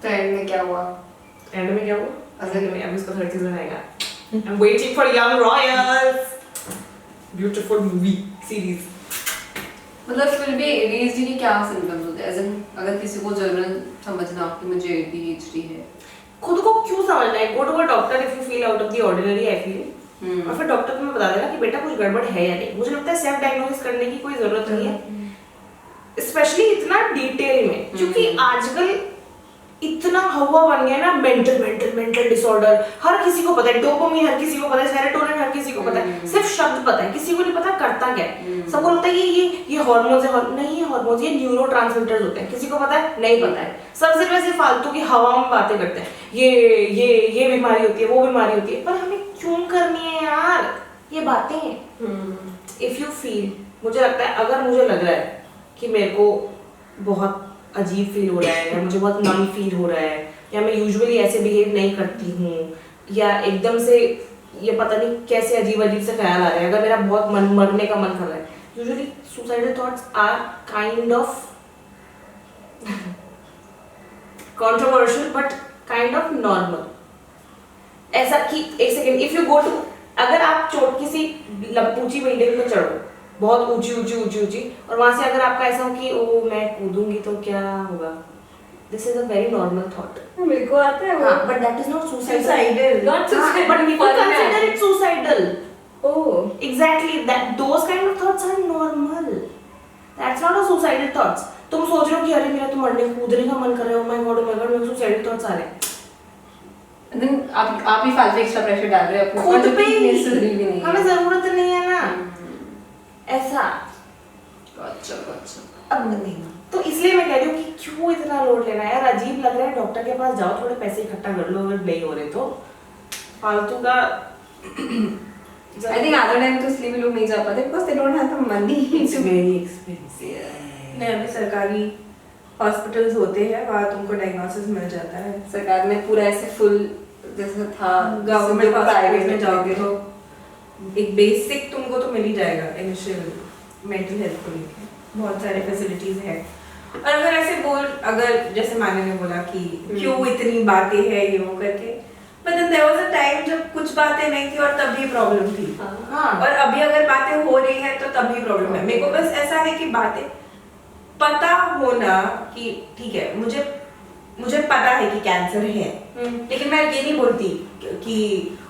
एंड में क्या हुआ? एंड में क्या हुआ? अगले में अभी उसका थर्ड सीजन आएगा। I'm waiting for Young Royals. Beautiful movie series. मतलब फिर भी ADHD के क्या सिम्टम्स होते हैं? अगर किसी को जनरल समझना हो कि मुझे ADHD है, खुद को क्यों समझना है? Go to a doctor if you feel out of the ordinary, I feel. और फिर डॉक्टर तुम्हें बता देगा कि बेटा कुछ गड़बड़ है या नहीं। मुझे लगता है सेल्फ डायग्नोसिस करने की कोई जरूरत नहीं है, स्पेशली इतना डिटेल में, क्योंकि आजकल इतना हवा बन गया ना, मेंटल डिसऑर्डर हर किसी को पता है, डोपामिन हर किसी को पता है, सेरोटोनिन हर किसी को पता है, सिर्फ शब्द पता है, किसी को नहीं पता करता क्या है। सबको लगता है ये हार्मोन्स है, नहीं ये हार्मोन्स, ये न्यूरोट्रांसमीटर्स होते हैं, किसी को पता है नहीं पता है। सब सिर्फ ऐसे फालतू की हवा में बातें करते हैं, ये बीमारी होती है, वो बीमारी होती है, पर हमें क्यों करनी है यार ये बातें। इफ यू फील, मुझे लगता है अगर मुझे लग रहा है कि मेरे को बहुत अजीब फील हो रहा है, या मुझे बहुत नम फील हो रहा है, या मैं यूजुअली ऐसे बिहेव नहीं करती हूँ, या एकदम से ये पता नहीं कैसे अजीब से ख्याल आ रहे हैं, अगर मेरा बहुत मरने का मन कर रहा है, usually suicidal thoughts are kind of controversial but kind of normal. ऐसा कि एक second, if you go to, अगर आप चोटकी सी ऊंची बिल्डिंग पे चढ़ो, बहुत ऊंची, और वहां से अगर आपका ऐसा हो कि ओ मैं कूदूंगी तो क्या होगा, this is a very normal thought. मेरे को आता है वो, but that is not Suicidal. Suicidal, Not suicidal. But people consider it suicidal. Oh exactly that, those kind of thoughts are normal, that's not a suicidal thoughts. तुम सोच रहे हो कि अरे मेरा तो मरने कूदने का मन कर रहा है, ओ माय गॉड मेरे को सुसाइडल थॉट्स आ रहे हैं, देन आप ही फालतू एक्स्ट्रा प्रेशर डाल रहे हो अपने खुद ऊपर, जो पे कि necessary भी नहीं है। हमें जरूरत नहीं है ना। ऐसा। अच्छा अब नहीं, तो इसलिए मैं कह रही हूँ कि क्यों इतना लोड लेना है यार, अजीब लग रहा है। डॉक्टर के पास जाओ, थोड़े पैसे इकट्ठा कर लो, अगर नहीं हो रहे तो फालतू का। आई थिंक आधा टाइम तो इसलिए भी लोग नहीं जा पाते because they don't have the money it's very expensive. नहीं, अभी सरकारी हॉस्पिटल्स होते हैं, वहाँ तुमको डायग्नोसिस मिल जाता है। सरकार ने पूरा ऐसे फुल जैसा था गवर्नमेंट प्राइवेट में जाओगे तो एक बेसिक तुमको तो मिल ही जाएगा इनिशियल मेंटल हेल्थ को लेकर, बहुत सारे फैसिलिटीज है। और अगर ऐसे बोल, अगर जैसे माने ने बोला कि क्यों इतनी बातें हैं ये वो करके, but then there was a time जब कुछ बातें नहीं थी और तब भी प्रॉब्लम थी। हाँ, और अभी अगर बातें हो रही है तो तब भी प्रॉब्लम है। मेरे को बस ऐसा है कि बातें पता होना कि ठीक है, मुझे पता है कि कैंसर है, लेकिन मैं ये नहीं बोलती कि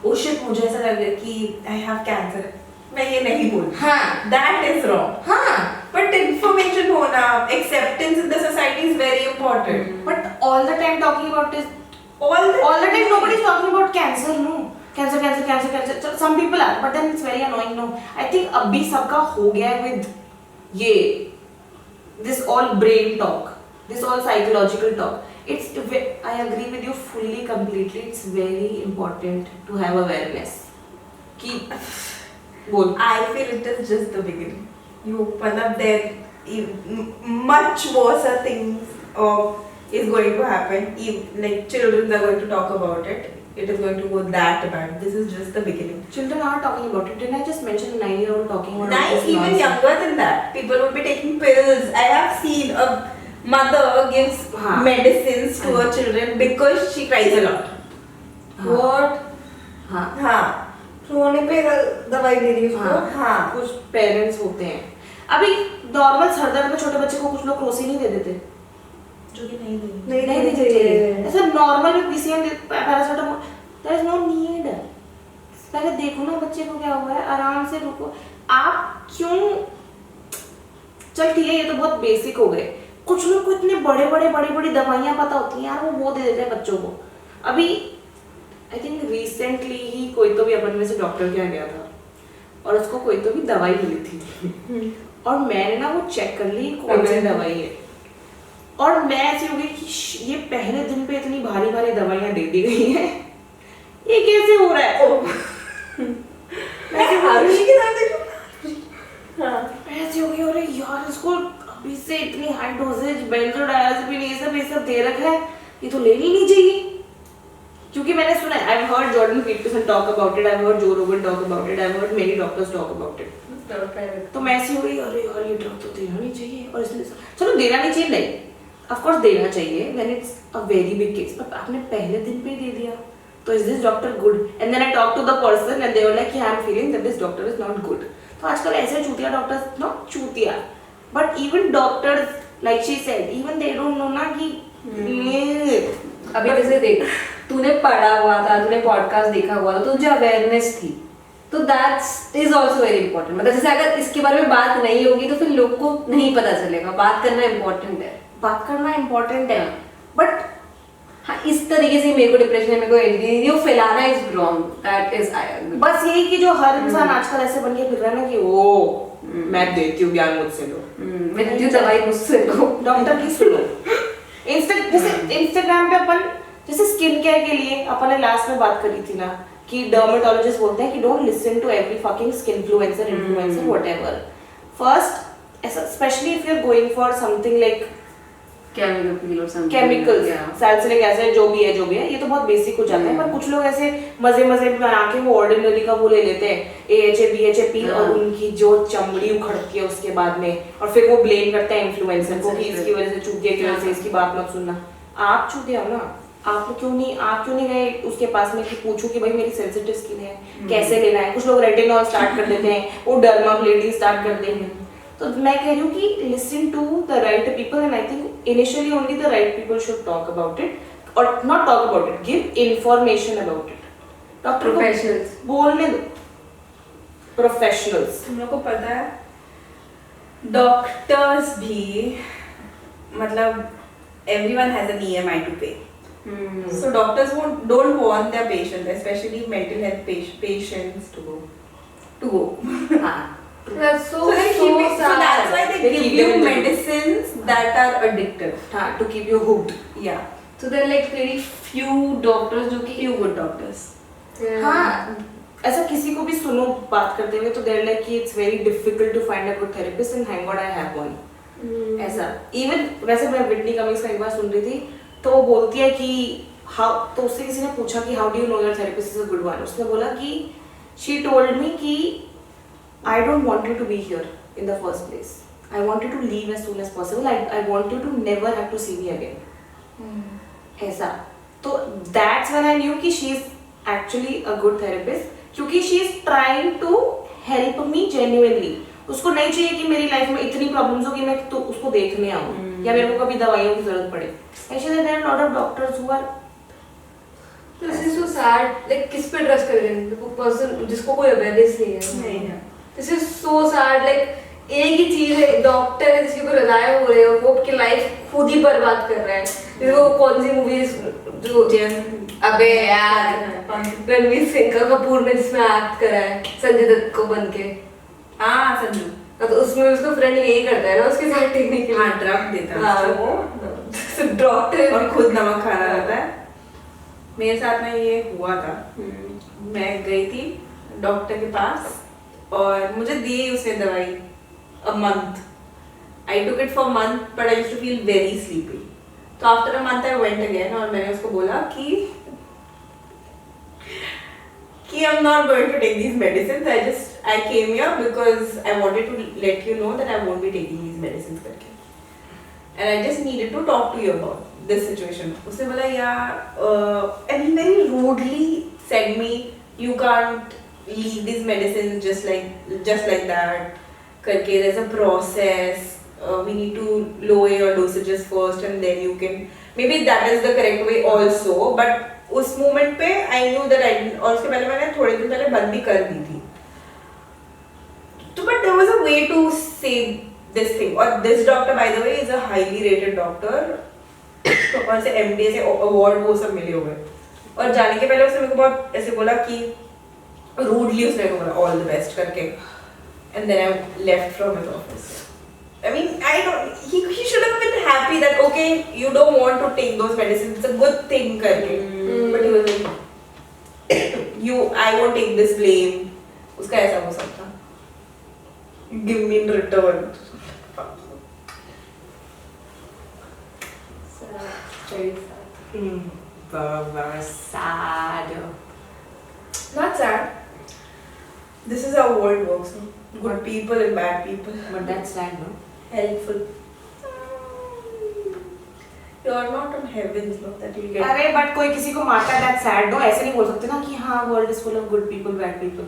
ओ शिट मुझे ऐसा लग रहा है कि आई हैव कैंसर, मैं ये नहीं बोलती। हाँ, दैट इज रॉन्ग। हाँ, बट इंफॉर्मेशन होना, acceptance in the society is very important. but all the time talking about this, all all the time nobody is talking about cancer, no, cancer. So some people are, but then it's very annoying, no. I think अभी सबका हो गया है with ये this all brain talk, this all psychological talk. I agree with you fully, completely. It's very important to have awareness. कि बोल। I feel it is just the beginning. You open up there, much worse things is going to happen. Like children are going to talk about it. It is going to go that bad. This is just the beginning. Children are talking about it. Didn't I just mention a 9-year-old talking about Nice, this even nonsense? younger than that. People will be taking pills. I have seen a mother gives हाँ. medicines to her children because she cries a lot. हाँ. What हाँ, हाँ, रोने पे दवाई दे दी उसको हाँ, हाँ. कुछ पेरेंट्स होते हैं। अभी नॉर्मल सर दर्द में छोटे बच्चे को कुछ लोग क्रोसिन नहीं दे देते, जो कि नहीं देनी. नहीं नहीं देनी देते चाहिए। ऐसा नॉर्मल में PCM paracetamol, there is no need. पहले देखो ना बच्चे को क्या हुआ है, आराम से रुको। आप क्यों, चल ठीक है ये तो बहुत बेसिक हो गए, कुछ लोग को इतने बड़ी दवाइयाँ पता होती हैं यार, वो दे देते हैं बच्चों को। अभी आई थिंक रिसेंटली ही कोई तो भी अपन में से डॉक्टर के यहाँ गया था और उसको कोई तो भी दवाई मिली थी और मैंने ना वो चेक कर ली कौन सी दवाई है, और मैं ऐसी हो गई कि ये पहले दिन पे इतनी भारी दवाइयाँ दे दी गई हैं, ये कैसे हो रहा है? आरुषि के साथ देखो. हाँ. मैं ऐसी हो गई, अरे यार इसको अभी से इतनी हाई डोजेज बेंजोडायazepine ये सब दे रखा है, ये तो लेनी नहीं चाहिए। क्योंकि मैंने सुना है, I've heard Jordan Peterson talk about it, I've heard Joe Rogan talk about it, I've heard many doctors talk about it. तो मैं ऐसी हो गई, अरे यार ये ड्रग तो देना नहीं चाहिए, और इसलिए चलो देना नहीं चाहिए, नहीं ऑफ कोर्स देना चाहिए when it's a very big case, but आपने पहले दिन पे दे दिया तो is this doctor good? And then I talk to the person and they were like I am feeling that this doctor is not good. तो आजकल ऐसे चूतिया डॉक्टर्स, नॉट चूतिया but even doctors like she said, even they don't know ना कि अभी जैसे देख, तूने पढ़ा हुआ था, तूने पॉडकास्ट देखा हुआ था, तो तुझे अवेयरनेस थी, तो that's is also very important. मतलब जैसे अगर इसके बारे में बात नहीं होगी तो फिर लोग को नहीं पता चलेगा। बात करना इम्पोर्टेंट है, बात करना इम्पोर्टेंट है, बट हाँ इस तरीके से मेरे को डिप्रेशन है, मेरे को एंग्जाइटी, वो फैलाना इज रॉन्ग, दैट इज बस यही कि जो हर इंसान आजकल ऐसे बन के फिर रहा है ना कि ओ मैं देती हूँ ज्ञान, मुझसे लो, मैं दवाई मुझसे लो, डॉक्टर की सुनो। जैसे इंस्टाग्राम पे अपन जैसे स्किन केयर के लिए अपन ने लास्ट में बात करी थी ना कि डर्मेटोलॉजिस्ट बोलते हैं कि don't listen to every fucking skin influencer whatever. First ऐसा specially if you are going for something like chemical peel और समथिंग, केमिकल्स, सैलिसिलिक एसिड जो भी है, ये तो बहुत बेसिक हो जाता है, पर कुछ लोग ऐसे मजे में बना के वो ऑर्डिनरी का वो ले लेते हैं AHA BHA पील, और उनकी जो चमड़ी उखड़ती है उसके बाद में, और फिर वो ब्लेम करते हैं इन्फ्लुएंसर को कि इसकी वजह से चूतिया की वजह से इसकी बात मत सुनना। आप चूतिया हो ना, आप क्यों नहीं गए उसके पास में कि पूछो कि भाई मेरी सेंसिटिव स्किन है, कैसे लेना है? कुछ लोग रेटिनॉल स्टार्ट कर देते हैं, वो डर्माब्लेडिंग स्टार्ट कर देते हैं। तो मैं कह रही हूँ कि listen to the right people, and I think initially only the right people should talk about it, और not talk about it, give information about it. Doctor professionals बोलने दो, प्रोफेशनल्स। तुम लोग को पता है डॉक्टर्स भी, मतलब everyone has an EMI to pay. So doctors don't want their patients, especially mental health patients, to go. हाँ, That's so So they keep it, so that's why sad. they They give keep you them medicines that are addictive. हाँ, to keep you hooked. Yeah, So there are like very few doctors जो कि few good doctors. Yeah. हाँ, ऐसा किसी को भी सुनो बात करते हुए तो they're like कि it's very difficult to find a good therapist and thank God I have one. ऐसा इवन वैसे मैं विटनी कमिंग्स का एक बार सुन रही थी तो वो बोलती है कि हाउ तो उससे किसी ने पूछा कि how do you know your therapist is a good one उसने बोला कि शी टोल्ड मी कि I don't want you to be here in the first place I want you to leave as soon as possible I want you to never have to see me again ऐसा तो that's when I knew कि she is actually a good therapist क्योंकि she is trying to help me genuinely उसको नहीं चाहिए कि मेरी life में इतनी प्रॉब्लम्स हो कि मैं तो उसको देखने आऊं या मेरे को कभी दवाइयों की जरूरत पड़े actually there are lot of doctors who are This is so sad. Like किस पे ट्रस्ट करें वो पर्सन जिसको कोई अवेयरनेस नहीं है. नहीं है. This is so sad. Like एक ही चीज है डॉक्टर है जिसके ऊपर रजाया हो रहे हो वो आपकी लाइफ खुद ही बर्बाद कर रहा है. देखो कौन सी मूवीज जो अबे यार रणवीर सिंह का कपूर ने जिसमें एक्ट करा है संजय दत्त को बन के. हाँ संजू. तो उसमें उसका फ्रेंड यही करता है ना उसके साथ टेक्निक के हाँ ड्रग देता है उसको डॉक्टर और खुद नमक खाना रहता है. मेरे साथ में ये हुआ था. मैं गई थी डॉक्टर के पास और मुझे दी उसने दवाई a month. I took it for a month but I used to feel very sleepy. तो after a month I went again और मैंने उसको बोला कि I'm not going to take these medicines. I came here because I wanted to let you know that I won't be taking these medicines करके. And I just needed to talk to you about this situation. उसने बोला and he very rudely said me you can't leave these medicines just like that करके. There's a process. We need to lower your dosages first and then you can. Maybe that is the correct way also. But उस moment पे I knew that और उसके पहले मैंने थोड़े दिन पहले बंद भी कर दी थी. तो but there was a way to say this thing. और this doctor by the way is a highly rated doctor. तो कौन से MD से award वो सब मिले हुए. और जाने के पहले उसने मेरे को बहुत ऐसे बोला कि rudely उसने मेरे को बोला all the best करके. And then I left from his office. I mean, he should have been happy that okay, you don't want to take those medicines. It's a good thing करके. But he was like, I won't take this blame. उसका ऐसा हो सकता. Give me in return. Very sad. very sad Not sad. This is how world works. No? Good people and bad people. but that's sad no Helpful. You are not on heaven's love that you get. अरे but कोई किसी को मारता है that's sad no ऐसे नहीं बोल सकते ना कि हाँ world is full of good people bad people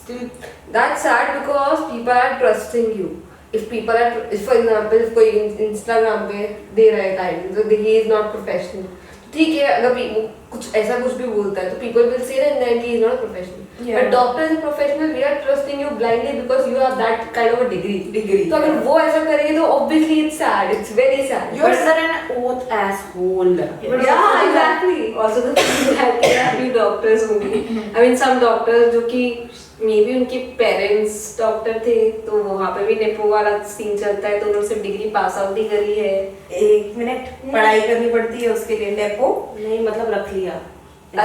still That's sad because people are trusting you. If people are, if for example, if कोई Instagram पे दे रहा है guidance, so he is not professional. ठीक है अगर वो कुछ ऐसा कुछ भी बोलता है तो people will say that he is not professional. Yeah. But doctor is a professional. We are trusting you blindly because you have that kind of a degree. तो अगर वो ऐसा करेंगे तो obviously it's sad. It's very sad. you're an oath asshole Yeah, exactly. Also the thing that there are few doctors only. I mean some doctors जो कि maybe उनके parents doctor थे तो वहाँ पे भी नेपो वाला सीन चलता है तो उन्होंने सिर्फ डिग्री पास आउट ही करी है. 1 मिनट पढ़ाई करनी पड़ती है उसके लिए नेपो. नहीं मतलब रख लिया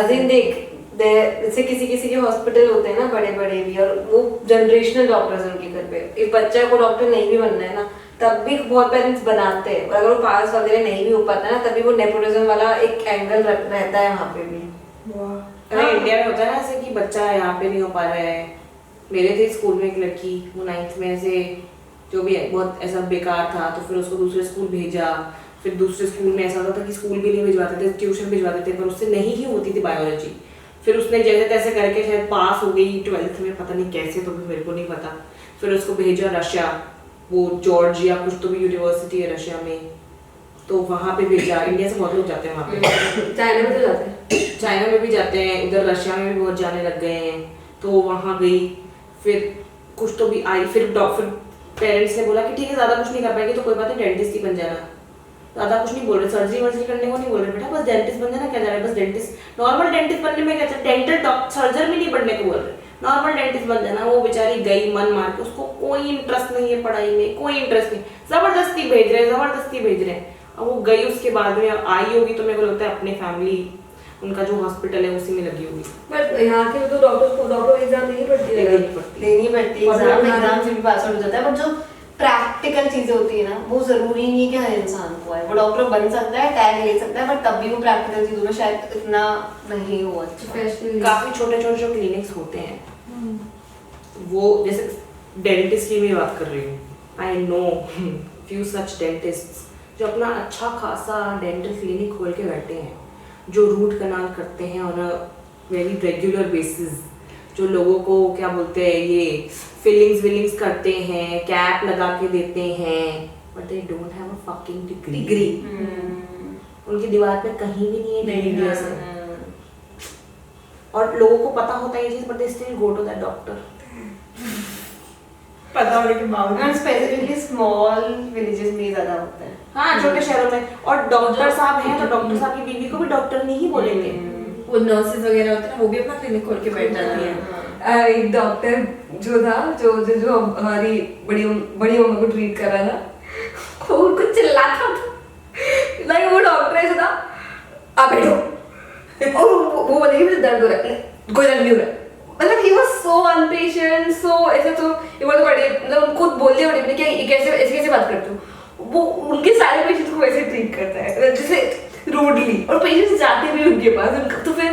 As in देख जैसे किसी के हॉस्पिटल होते हैं ना बड़े बड़े भी और वो जनरेशनल डॉक्टर्स हैं उनके घर पे. एक बच्चा को डॉक्टर नहीं भी बनना है ना तब भी बहुत पेरेंट्स बनाते हैं और अगर वो पास वगैरह नहीं भी हो पाता ना तभी वो नेपोटिज्म वाला एक एंगल रहता है वहाँ पे भी. अरे इंडिया में होता है ना ऐसे कि बच्चा यहाँ पे नहीं हो पा रहा है. मेरे थे स्कूल में एक लड़की वो 9th में ऐसे जो भी है बहुत ऐसा बेकार था तो फिर उसको दूसरे स्कूल भेजा. फिर दूसरे स्कूल में ऐसा होता था कि स्कूल भी नहीं भिजवाते थे ट्यूशन भिजवाते थे पर उससे नहीं ही होती थी बायोलॉजी. फिर उसने जैसे तैसे करके शायद पास हो गई 12th में पता नहीं कैसे तो भी मेरे को नहीं पता. फिर उसको भेजा रशिया वो जॉर्जिया कुछ तो भी यूनिवर्सिटी है रशिया में तो वहाँ पे भेजा. इंडिया से बहुत लोग जाते हैं वहाँ पे. चाइना में तो जाते हैं. चाइना में भी जाते हैं उधर रशिया में भी बहुत जाने लग गए हैं तो वहाँ गई. फिर कुछ तो भी आई फिर पेरेंट्स ने बोला कि ठीक है ज़्यादा कुछ नहीं कर पाएगी तो कोई बात नहीं डेंटिस्ट ही बन जाना. ज़्यादा कुछ नहीं बोल रहे सर्जरी वर्जरी करने को नहीं बोल रहे बेटा बस डेंटिस्ट बन जाना. क्या जा रहा है बस डेंटिस्ट नॉर्मल डेंटिस्ट बनने में क्या डेंटल सर्जर भी नहीं बनने को बोल रहे नॉर्मल डेंटिस्ट बन जाना। वो बेचारी गई मन मार के, उसको कोई इंटरेस्ट नहीं है पढ़ाई में, कोई इंटरेस्ट नहीं, जबरदस्ती भेज रहे हैं। अब वो गई, उसके बाद में आई होगी तो मेरे को लगता है अपने फैमिली, उनका जो हॉस्पिटल है उसी में लगी होगी। बट यहाँ के तो डॉक्टर एग्जाम नहीं पड़ती है, देनी पड़ती है, एग्जाम से भी पास आउट हो जाता है, बट जो प्रैक्टिकल चीजें होती है ना वो जरूरी नहीं है कि हर इंसान को है। वो डॉक्टर बन सकता है, टैग ले सकता है, बट तब भी वो प्रैक्टिकल चीजों में शायद इतना नहीं हो अच्छा। काफी छोटे छोटे जो क्लिनिक्स होते हैं वो, जैसे डेंटिस्ट की मैं बात कर रही हूँ, I know few such dentist जो अपना अच्छा खासा डेंटल क्लिनिक खोल के बैठे हैं, जो रूट कनाल करते हैं on a very regular basis, जो लोगों को क्या बोलते हैं ये फिलिंग्स करते हैं, कैप लगा के देते हैं, but they don't have a fucking degree. उनकी दीवार पे कहीं भी नहीं है डिग्री से, और लोगों को पता होता है ये चीज, but they still go to that doctor. पता होने के बावजूद स्पेसिफिकली स्मॉल विलेजेस में ज्यादा होता है। हाँ, छोटे शहरों में। और डॉक्टर साहब हैं तो डॉक्टर साहब की बीवी को भी डॉक्टर नहीं बोलेंगे। वो नर्सेज वगैरह होते हैं वो भी अपना क्लिनिक खोल के बैठ जाती है। एक डॉक्टर जो था जो हमारी बड़ी मम्मा को ट्रीट कर रहा था, वो उनको चिल्लाता था, लाइक वो डॉक्टर ऐसा था, आप बैठो, और वो बोले कि मुझे दर्द हो रहा है, कोई दर्द नहीं हो रहा, मतलब he was so impatient, so ऐसे तो ये बहुत बड़े, मतलब उनको बोल दिया बड़े कि ये कैसे ऐसे बात करते हो, वो उनके सारे पेशेंट्स को वैसे ट्रीट करता है जैसे रूडली, और पेशेंट्स जाते भी उनके पास, उनका तो फिर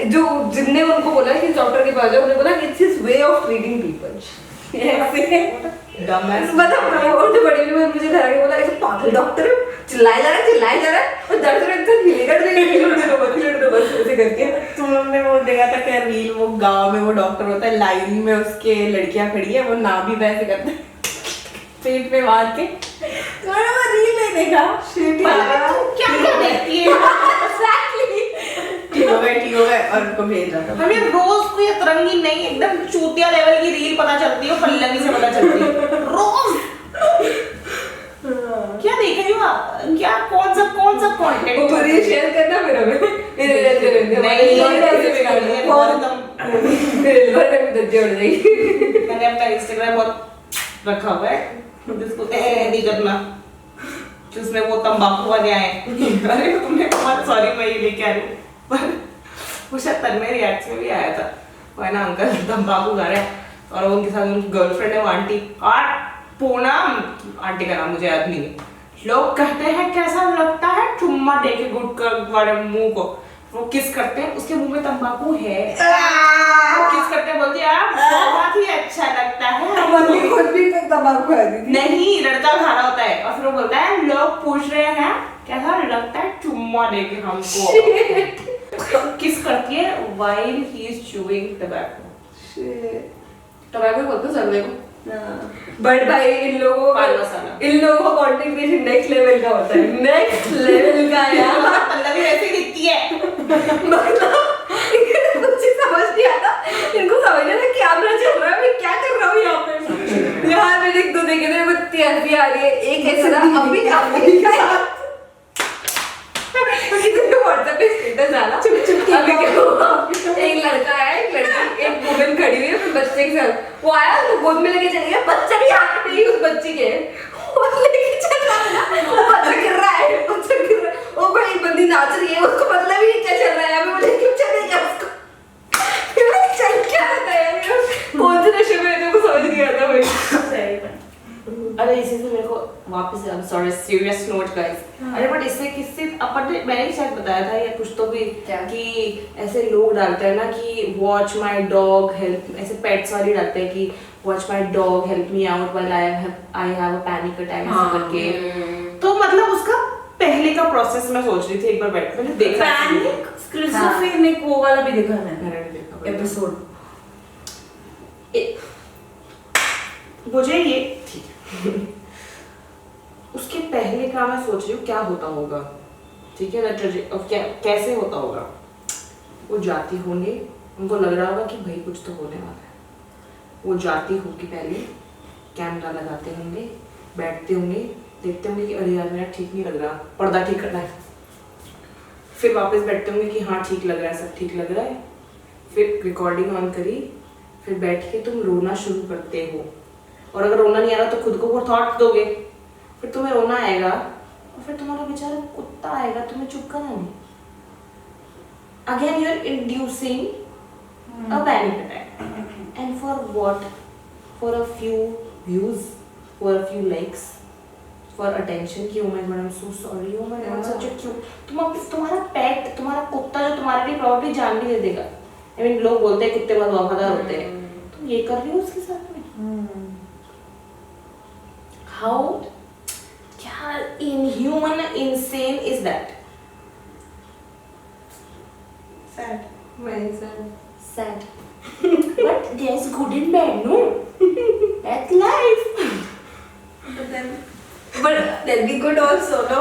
जो जिनने उनको बोला कि डॉक्टर के पास जाओ, उन्होंने बोला it's his way of treating people ऐसे मतलब। और जो बड़े लोग मुझे घर आके बोला ऐसे पागल डॉक्टर है, चिल्लाया जा रहा है और दर्द में एकदम हिलेगा बस ऐसे करके। तुम लोग ने वो देखा था क्या रील, वो गांव में वो डॉक्टर होता है, लाइन में उसके लड़कियां खड़ी है, वो ना भी वैसे करते हैं पेट में मार के, तो वो रील नहीं देखा, क्या देखती है ठीक हो गए और उनको भेज रहा था। हमें रोज कोई अतरंगी नहीं, एकदम चूतिया लेवल की रील पता चलती है, पल्लवी से पता चलती है रोज। क्या देख रही हो आप, क्या कौन सा कंटेंट वो ये शेयर करना मेरे में मेरे मैंने अपना इंस्टाग्राम बहुत रखा हुआ है, जिसको नहीं करना, कि उसमें वो तंबाकू वाले आए। अरे तुमने बहुत सॉरी मैं ये लेके आ रही हूँ, पर वो शायद तन्मय रिएक्ट में भी आया था, वो है ना अंकल तंबाकू खा रहे हैं और वो उनके साथ उनकी गर्लफ्रेंड है वो आंटी, और पूनम आंटी का नाम मुझे याद नहीं है, लोग कहते हैं कैसा लगता है चुम्मा दे के गुटका वाले मुंह को, वो किस करते हैं, उसके मुंह में तंबाकू है, वो किस करते हैं, बोलती है बहुत ही अच्छा लगता है, खुद भी तंबाकू खा रही थी। नहीं लड़का खा रहा होता है, और फिर वो बोलता है लोग पूछ रहे हैं कैसा लगता है चुम्मा दे के हमको, किस करती है while he is chewing tobacco। Tobacco बोलते सर्वे को, बट भाई इन लोगों का कंटेंट क्रिएशन नेक्स्ट लेवल का होता है, नेक्स्ट लेवल का यार। पल्लवी वैसे ही दिखती है, कुछ समझ नहीं आता, इनको समझ नहीं आता क्या चल रहा है, मैं क्या कर रहा हूँ यहाँ पे। यार मैंने एक दो देखे थे, इतनी हंसी आ रही है, एक ऐसा ना अभी व्हाट्सएप पे स्टेटस डाला, एक लड़का है, एक लड़की, एक वुमन खड़ी हुई है बच्चे के साथ, वो आया तो गोद में लेके चले गया, बच्चा भी हाथ में ही उस बच्ची के, वो लेके चल रहा है, वो बच्चा गिर रहा है, वो भाई बंदी नाच रही है, उसको मतलब ही क्या चल रहा है, मैं बोले क्यों चलेगा उसको, चल क्या रहा है, कौन से नशे में है, तो समझ नहीं आता भाई। अरे इसी से मेरे को वापस सॉरी सीरियस नोट गाइस, अरे बट इससे किससे अपन ने मैंने शायद बताया था या कुछ तो भी कि ऐसे लोग डालते हैं ना कि वॉच माय डॉग हेल्प, ऐसे पेट्स वाली डालते हैं कि watch my dog help me out while I have a panic attack ऐसे करके, तो मतलब उसका पहले का प्रोसेस मैं सोच रही थी एक बार बैठ मैंने देखा पैनिक स्किज़ोफ्रेनिक वो वाला भी देखा मैंने एपिसोड, मुझे ये उसके पहले का मैं सोच रही हूँ क्या होता होगा, ठीक है ना, क्या कैसे होता होगा, वो जाती होंगे, उनको लग रहा होगा कि भाई कुछ तो होने वाला है, वो जाती होगी पहले, कैमरा लगाते होंगे, बैठते होंगे, देखते होंगे कि अरे यार मेरा ठीक नहीं लग रहा, पर्दा ठीक करना है, फिर वापस बैठते होंगे कि हाँ ठीक लग रहा है, सब ठीक लग रहा है, फिर रिकॉर्डिंग ऑन करी, फिर बैठ के तुम रोना शुरू करते हो, और अगर रोना नहीं आ रहा तो खुद को वो थॉट दोगे, फिर तुम्हें रोना आएगा और फिर तुम्हारा बेचारा कुत्ता आएगा तुम्हें चुप कराने। Again you are inducing a panic attack, and for what? For a few views, for a few likes, for attention कि oh my god I'm so sorry, oh my god such a cute। तुम्हारा पेट, तुम्हारा कुत्ता जो तुम्हारे लिए probably जान भी दे देगा। I mean लोग बोलते हैं कुत्ते बहुत वफादार होते हैं, तुम ये कर रही हो उसके साथ में? How क्या inhuman, insane is that? Sad. Very sad. Sad. But there's good and bad, no? That's life. But then But there'll be good also, no?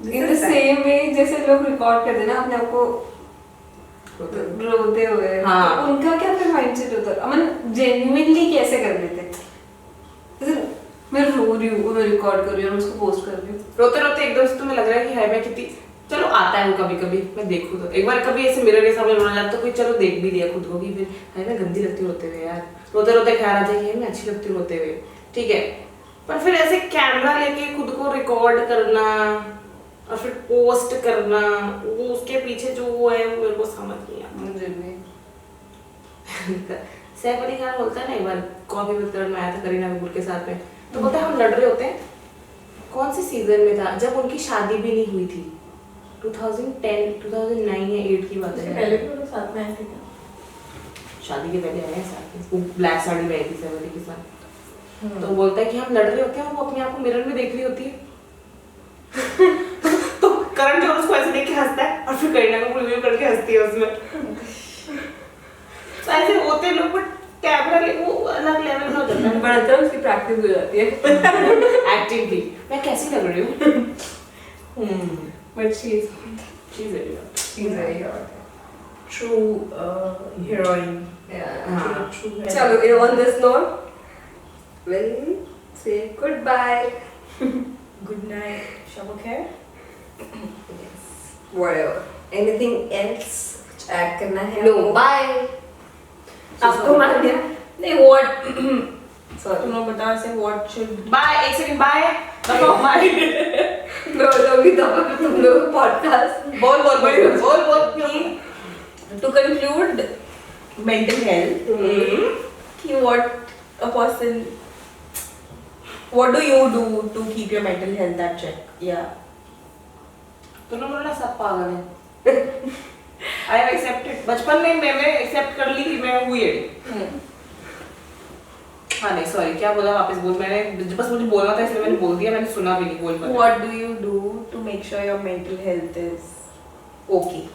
in the same way जैसे लोग रिकॉर्ड करते हैं ना अपने आप को रोते हुए, हाँ। तो उनका क्या फिर माइंडसेट होता है? अमन जेन्युइनली कैसे कर लेते हैं? जैसे मैं रो रही हूँ, मैं रिकॉर्ड कर रही हूँ और उसको पोस्ट कर रही हूँ। रोते रोते एकदम से तुम्हें लग रहा है कि हाय मैं कितनी, चलो आता है वो कभी कभी मैं देखूँ तो एक बार कभी ऐसे मिरर के सामने रोना जाता तो कोई चलो देख भी दिया खुद को कि फिर हाय मैं गंदी लगती हूँ रोते हुए यार, रोते रोते ख्याल आता है कि मैं अच्छी लगती हूँ रोते हुए, ठीक है। पर फिर ऐसे कैमरा लेके खुद को रिकॉर्ड करना और फिर पोस्ट करना, वो उसके पीछे जो वो है वो मेरे को समझ नहीं आता। मुझे भी सैफ अली खान बोलता है ना, एक बार कॉफी विद करण में आया था करीना कपूर के साथ में, तो बोलता है हम लड़ रहे होते हैं, कौन से सीजन में था जब उनकी शादी भी नहीं हुई थी, 2010 2009 या 8 की बात है। पहले भी वो लोग साथ में आए थे क्या? शादी के पहले आए हैं साथ में, वो ब्लैक साड़ी में आई थी सैफ अली के साथ। तो वो बोलता है कि हम लड़ रहे होते हैं, वो अपने आप को मिरर में देख रही होती है तो करण जोहर उसको ऐसे देख के हंसता है और फिर करीना कपूर रिव्यू करके हंसती है उसमें। तो ऐसे होते लोग, बट कैमरा ले वो अलग लेवल का हो जाता है। बढ़ता है, उसकी प्रैक्टिस हो जाती है एक्टिंग की मैं कैसी लग रही हूँ? But she is very True heroine. yeah True heroine. चलो on this note we'll say goodbye. Good night. Shab khair. Yes, whatever. Anything else कुछ add करना है? No. Bye. आपको मान दिया? नहीं, what? Sorry. तुम लोग बताओ से what should बाय, एक सेकंड बाय, बताओ बाय। मैं बताऊंगी तब अगर तुम लोग podcast बोल बोल बोल बोल बोल। to conclude mental health. कि what do you do to keep your mental health at check? Yeah. तुम लोग ना सब पागल हैं। I have accepted. बचपन में मैंने एक्सेप्ट कर ली कि मैं हुई है। हाँ नहीं सॉरी, क्या बोला वापस बोल, मैंने बस मुझे बोलना था इसलिए मैंने बोल दिया, मैंने सुना भी नहीं, बोल पाया। What do you do to make sure your mental health is okay?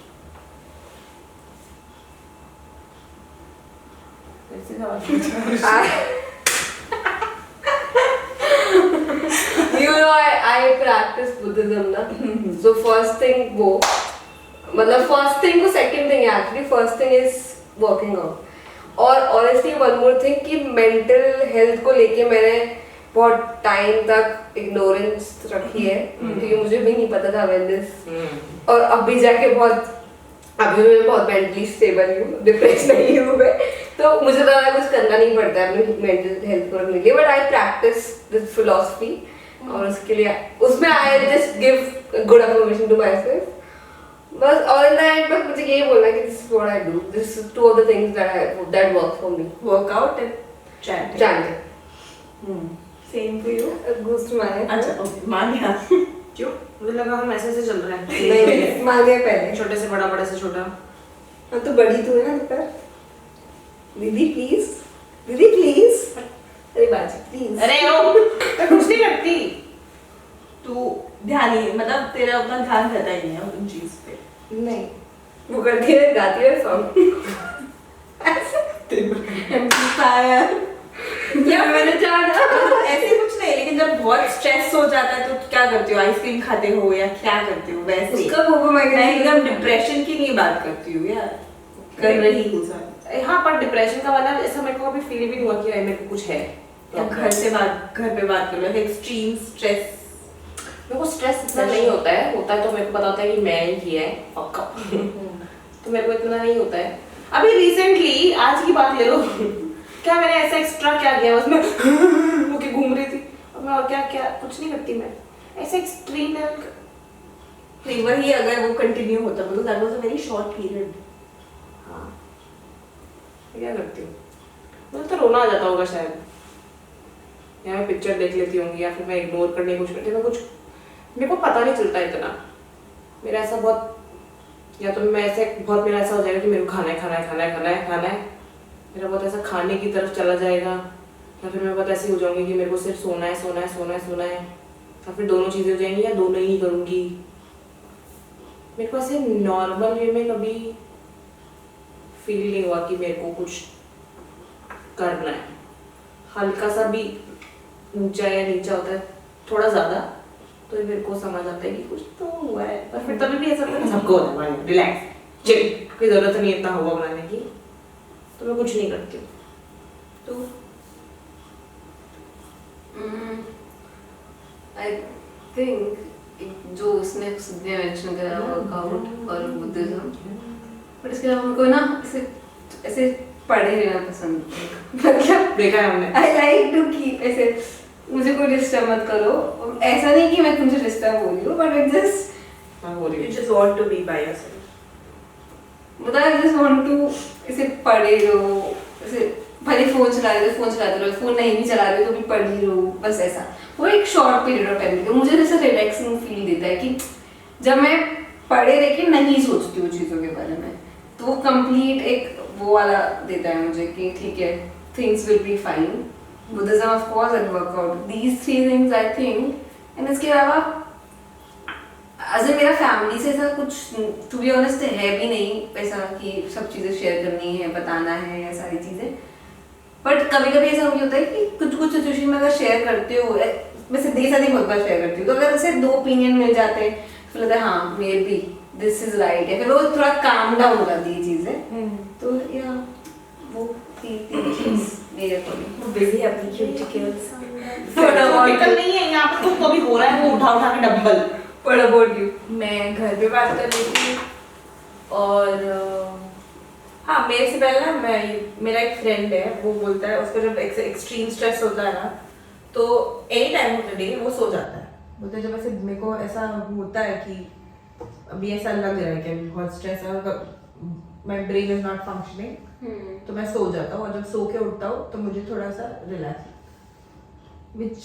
ऐसे सवाल you know I practice Buddhism ना, so first thing वो मतलब first thing को second thing है actually, first thing is working out, और honestly one more thing कि mental health को लेके मैंने बहुत टाइम तक ignorance रखी है क्योंकि मुझे भी नहीं पता था wellness, और अभी जाके बहुत अभी मैं बहुत मेंटली स्टेबल हूँ, डिप्रेस नहीं हूँ मैं, तो मुझे ज़्यादा कुछ करना नहीं पड़ता है अपनी मेंटल हेल्थ को रखने के लिए, but I practice this philosophy, और उसके लिए उसमें I just give good affirmation to myself बस, और इन द एंड बस मुझे यही बोलना है कि this is what I do, this is two of the things that work for me, Workout and chanting. Chanting Same for you. घुस मारे अच्छा, okay, मान लिया. क्यों? मुझे लगा हम ऐसे चल रहे हैं। नहीं मान गए पहले, छोटे से बड़ा, बड़े से छोटा। हाँ तो बड़ी तू है ना दोपहर, दीदी प्लीज, दीदी प्लीज, अरे बाजी प्लीज, अरे ओ मैं कुछ नहीं करती। तू ध्यान ही मतलब तेरा उतना ध्यान रहता ही नहीं है उन चीज पे. नहीं वो करती है, गाती है सॉन्ग एम्पलीफायर या मैंने जाना ऐसे कुछ नहीं, लेकिन जब बहुत स्ट्रेस हो जाता है तो क्या करती हो, आइसक्रीम खाते हो या क्या करते हो वैसे. उसका वो मैं एकदम डिप्रेशन की नहीं बात करती हूँ यार, कर रही हूँ सर. हाँ पर डिप्रेशन का वाला ऐसा मेरे को अभी फील भी नहीं हुआ कि यार मेरे को कुछ है। या घर पे बात करो, एक्सट्रीम स्ट्रेस. मेरे को स्ट्रेस इतना नहीं होता है तो मेरे को पता होता है कि मैंने किया है पक्का तो मेरे को इतना नहीं होता है. अभी रिसेंटली आज की बात ले लो, क्या मैंने ऐसा एक्स्ट्रा क्या किया उसमें होके घूम रही थी, अब मैं और क्या क्या कुछ नहीं करती मैं ऐसे एक्सट्रीम लेवल का। नहीं, वही अगर वो कंटिन्यू होता because that was a very short period. हाँ मैं क्या करती हूँ, मुझे तो रोना आ जाता होगा शायद, या मैं पिक्चर देख लेती होंगी या फिर मैं इग्नोर करने की कोशिश करती हूँ, मैं कुछ मेरे को पता नहीं चलता इतना, मेरा ऐसा बहुत, या तो मैं ऐसे बहुत मेरा ऐसा हो जाएगा कि मेरे को खाना है खाना है खाना है खाना है खाना है, मेरा बहुत ऐसा खाने की तरफ चला जाएगा, या फिर मैं बहुत ऐसी हो जाऊंगी कि मेरे को सिर्फ सोना है सोना है सोना है सोना है, या फिर दोनों चीज़ें हो जाएंगी या दोनों ही करूँगी। मेरे को ऐसे नॉर्मल वे में कभी फील नहीं हुआ कि मेरे को कुछ करना है, हल्का सा भी ऊंचा या नीचा होता है थोड़ा ज़्यादा तो मेरे को समझ आता है कि कुछ तो हुआ है, पर फिर तभी भी ऐसा होता है सबको होता है रिलैक्स चिल, कोई ज़रूरत नहीं इतना हुआ बनाने की, तो मैं कुछ नहीं करती हूँ। तो आई थिंक जो उसने मेंशन करा वर्कआउट और बुद्धिज्म, बट इसके अलावा मेरे को ना ऐसे ऐसे पढ़े रहना पसंद है। मतलब देखा है हमने, आई लाइक टू कीप ऐसे, मुझे कोई डिस्टर्ब मत करो, ऐसा नहीं कि मैं तुमसे डिस्टर्ब हो रही हूँ, बट आई जस्ट मैं हो रही You हूँ। just want to be by yourself. मतलब आई जस्ट वांट टू ऐसे पढ़े रहो, ऐसे भले फोन चला रहे हो फोन चलाते रहो, फोन नहीं भी चला रहे हो तो भी पढ़ ही रहो, बस ऐसा। वो एक शॉर्ट पीरियड ऑफ टाइम के मुझे जैसे रिलैक्सिंग फील देता है कि जब मैं पढ़े रह के नहीं सोचती हूँ चीज़ों के बारे में, तो वो कंप्लीट एक वो वाला देता है मुझे कि ठीक है things will be fine. Buddhism of course and workout, these three things I think. And इसके अलावा मेरा फैमिली से ऐसा कुछ टू बी ऑनेस्ट है भी नहीं ऐसा कि सब चीज़ें शेयर करनी है, बताना है या सारी चीज़ें, बट कभी कभी ऐसा भी होता है कि कुछ कुछ सिचुएशन में अगर शेयर करते हो, मैं सीधे साधे बहुत बार शेयर करती हूँ, तो अगर उसे दो ओपिनियन मिल जाते हैं फिर लगता है हाँ may be this is right, या फिर वो थोड़ा काम डाउन हो जाती है चीज़ें। तो या वो तीन चीज़ मेरे अकॉर्डिंग। Busy अपनी cuticles. Typical नहीं है यहाँ पर, तो भी हो रहा है वो उठा उठा के डंबल। What about you? मैं घर पे बात कर रही थी और हाँ मेरे से पहले ना मेरा एक फ्रेंड है, वो बोलता है उसको जब एक्सट्रीम स्ट्रेस होता है ना तो any time of the day वो सो जाता है। बोलते जब ऐसे मेरे को ऐसा होता है कि अभी ऐसा लग रहा है कि अभी बहुत स्ट्रेस है और my brain is not functioning, तो मैं सो जाता हूँ और जब सो के उठता हूँ तो मुझे थोड़ा सा रिलैक्स व्हिच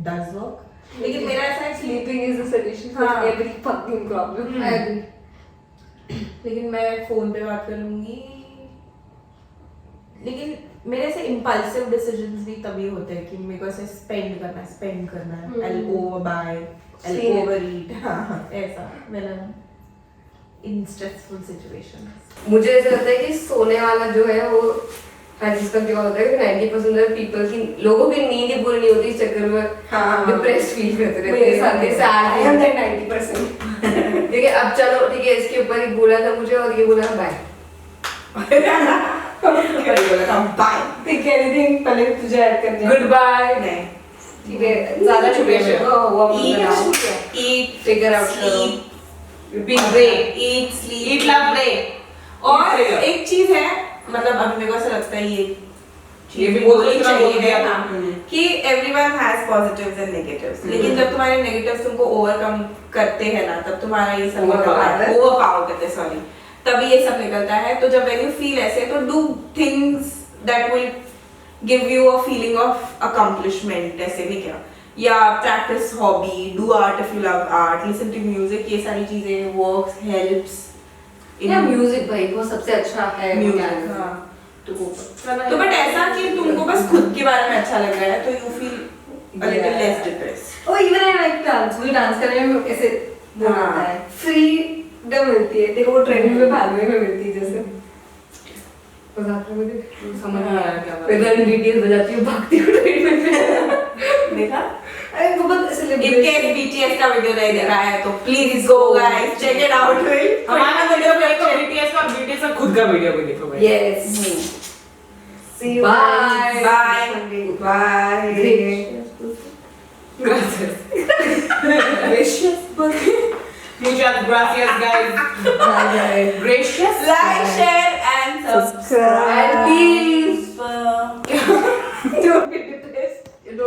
डज वर्क। लेकिन मेरा ऐसा है Sleeping is the solution for हाँ। every fucking problem. I agree. लेकिन मैं फोन पे बात कर लूंगी, लेकिन मेरे से इम्पल्सिव डिसीजंस भी तभी होते हैं कि मेरे को ऐसे स्पेंड करना है आई over by I Seen it. Over ईट, हाँ ऐसा मेरा इन स्ट्रेसफुल सिचुएशंस। मुझे ऐसा लगता है कि सोने वाला जो है वो हर चीज का क्या होता है कि 90% पीपल की लोगों की नींद ही पूरी नहीं होती, इस चक्कर में हाँ। डिप्रेस फील करते रहते मेरे हैं, साथ भी सैड I am है। that 90%. ठीक है अब चलो ठीक है, इसके ऊपर ही बोला था मुझे और ये बोला था बाय। बाय। ठीक है, anything पहले तुझे ऐड करना है। Good bye. नहीं ठीक है, ज़्यादा डिप्रेशन का हुआ eat, Figure out sleep, Be brave. eat, sleep, Eat, love, pray. और Eat, pray. एक चीज है, मतलब अभी मेरे को ऐसा लगता है ये भी चीज बोल बोलनी इतना बोल चाहिए दिया है था। ना, कि everyone has positives and negatives, लेकिन जब तुम्हारे negatives तुमको overcome करते हैं ना तब तुम्हारा ये सब overpower करते हैं, sorry, तभी ये सब निकलता है। तो जब when you feel ऐसे तो do things that will give you a feeling of accomplishment, ऐसे भी क्या, या practice hobby, do art if you love art, listen to music, ये सारी चीजें works, helps in या म्यूजिक भाई वो सबसे अच्छा है music, हाँ। तो वो तो बट ऐसा कि तुमको बस खुद के बारे में अच्छा लग रहा है तो you feel a little less depressed. और इवन आई लाइक डांस, मुझे डांस करने में ऐसे वो हाँ। आता है, फ्रीडम मिलती है, देखो वो ट्रेनिंग में भागने में मिलती है जैसे मजाक में मुझे समझ नहीं आया क्या बात है। वेदर डिटेल्स बजाती हूँ भागती हूँ ट्रेन में। देखा? अरे वो बहुत ऐसे इनके liberation- बीटीएस का वीडियो नहीं देखा है तो please go guys check it out. हमारा वीडियो देखो, BTS का BTS का खुद का वीडियो भी देखो भाई। Yes. See you Bye. guys. Bye Sunday. Bye. Gracias. Muchas gracias guys. Bye bye. Gracious. Like share and And please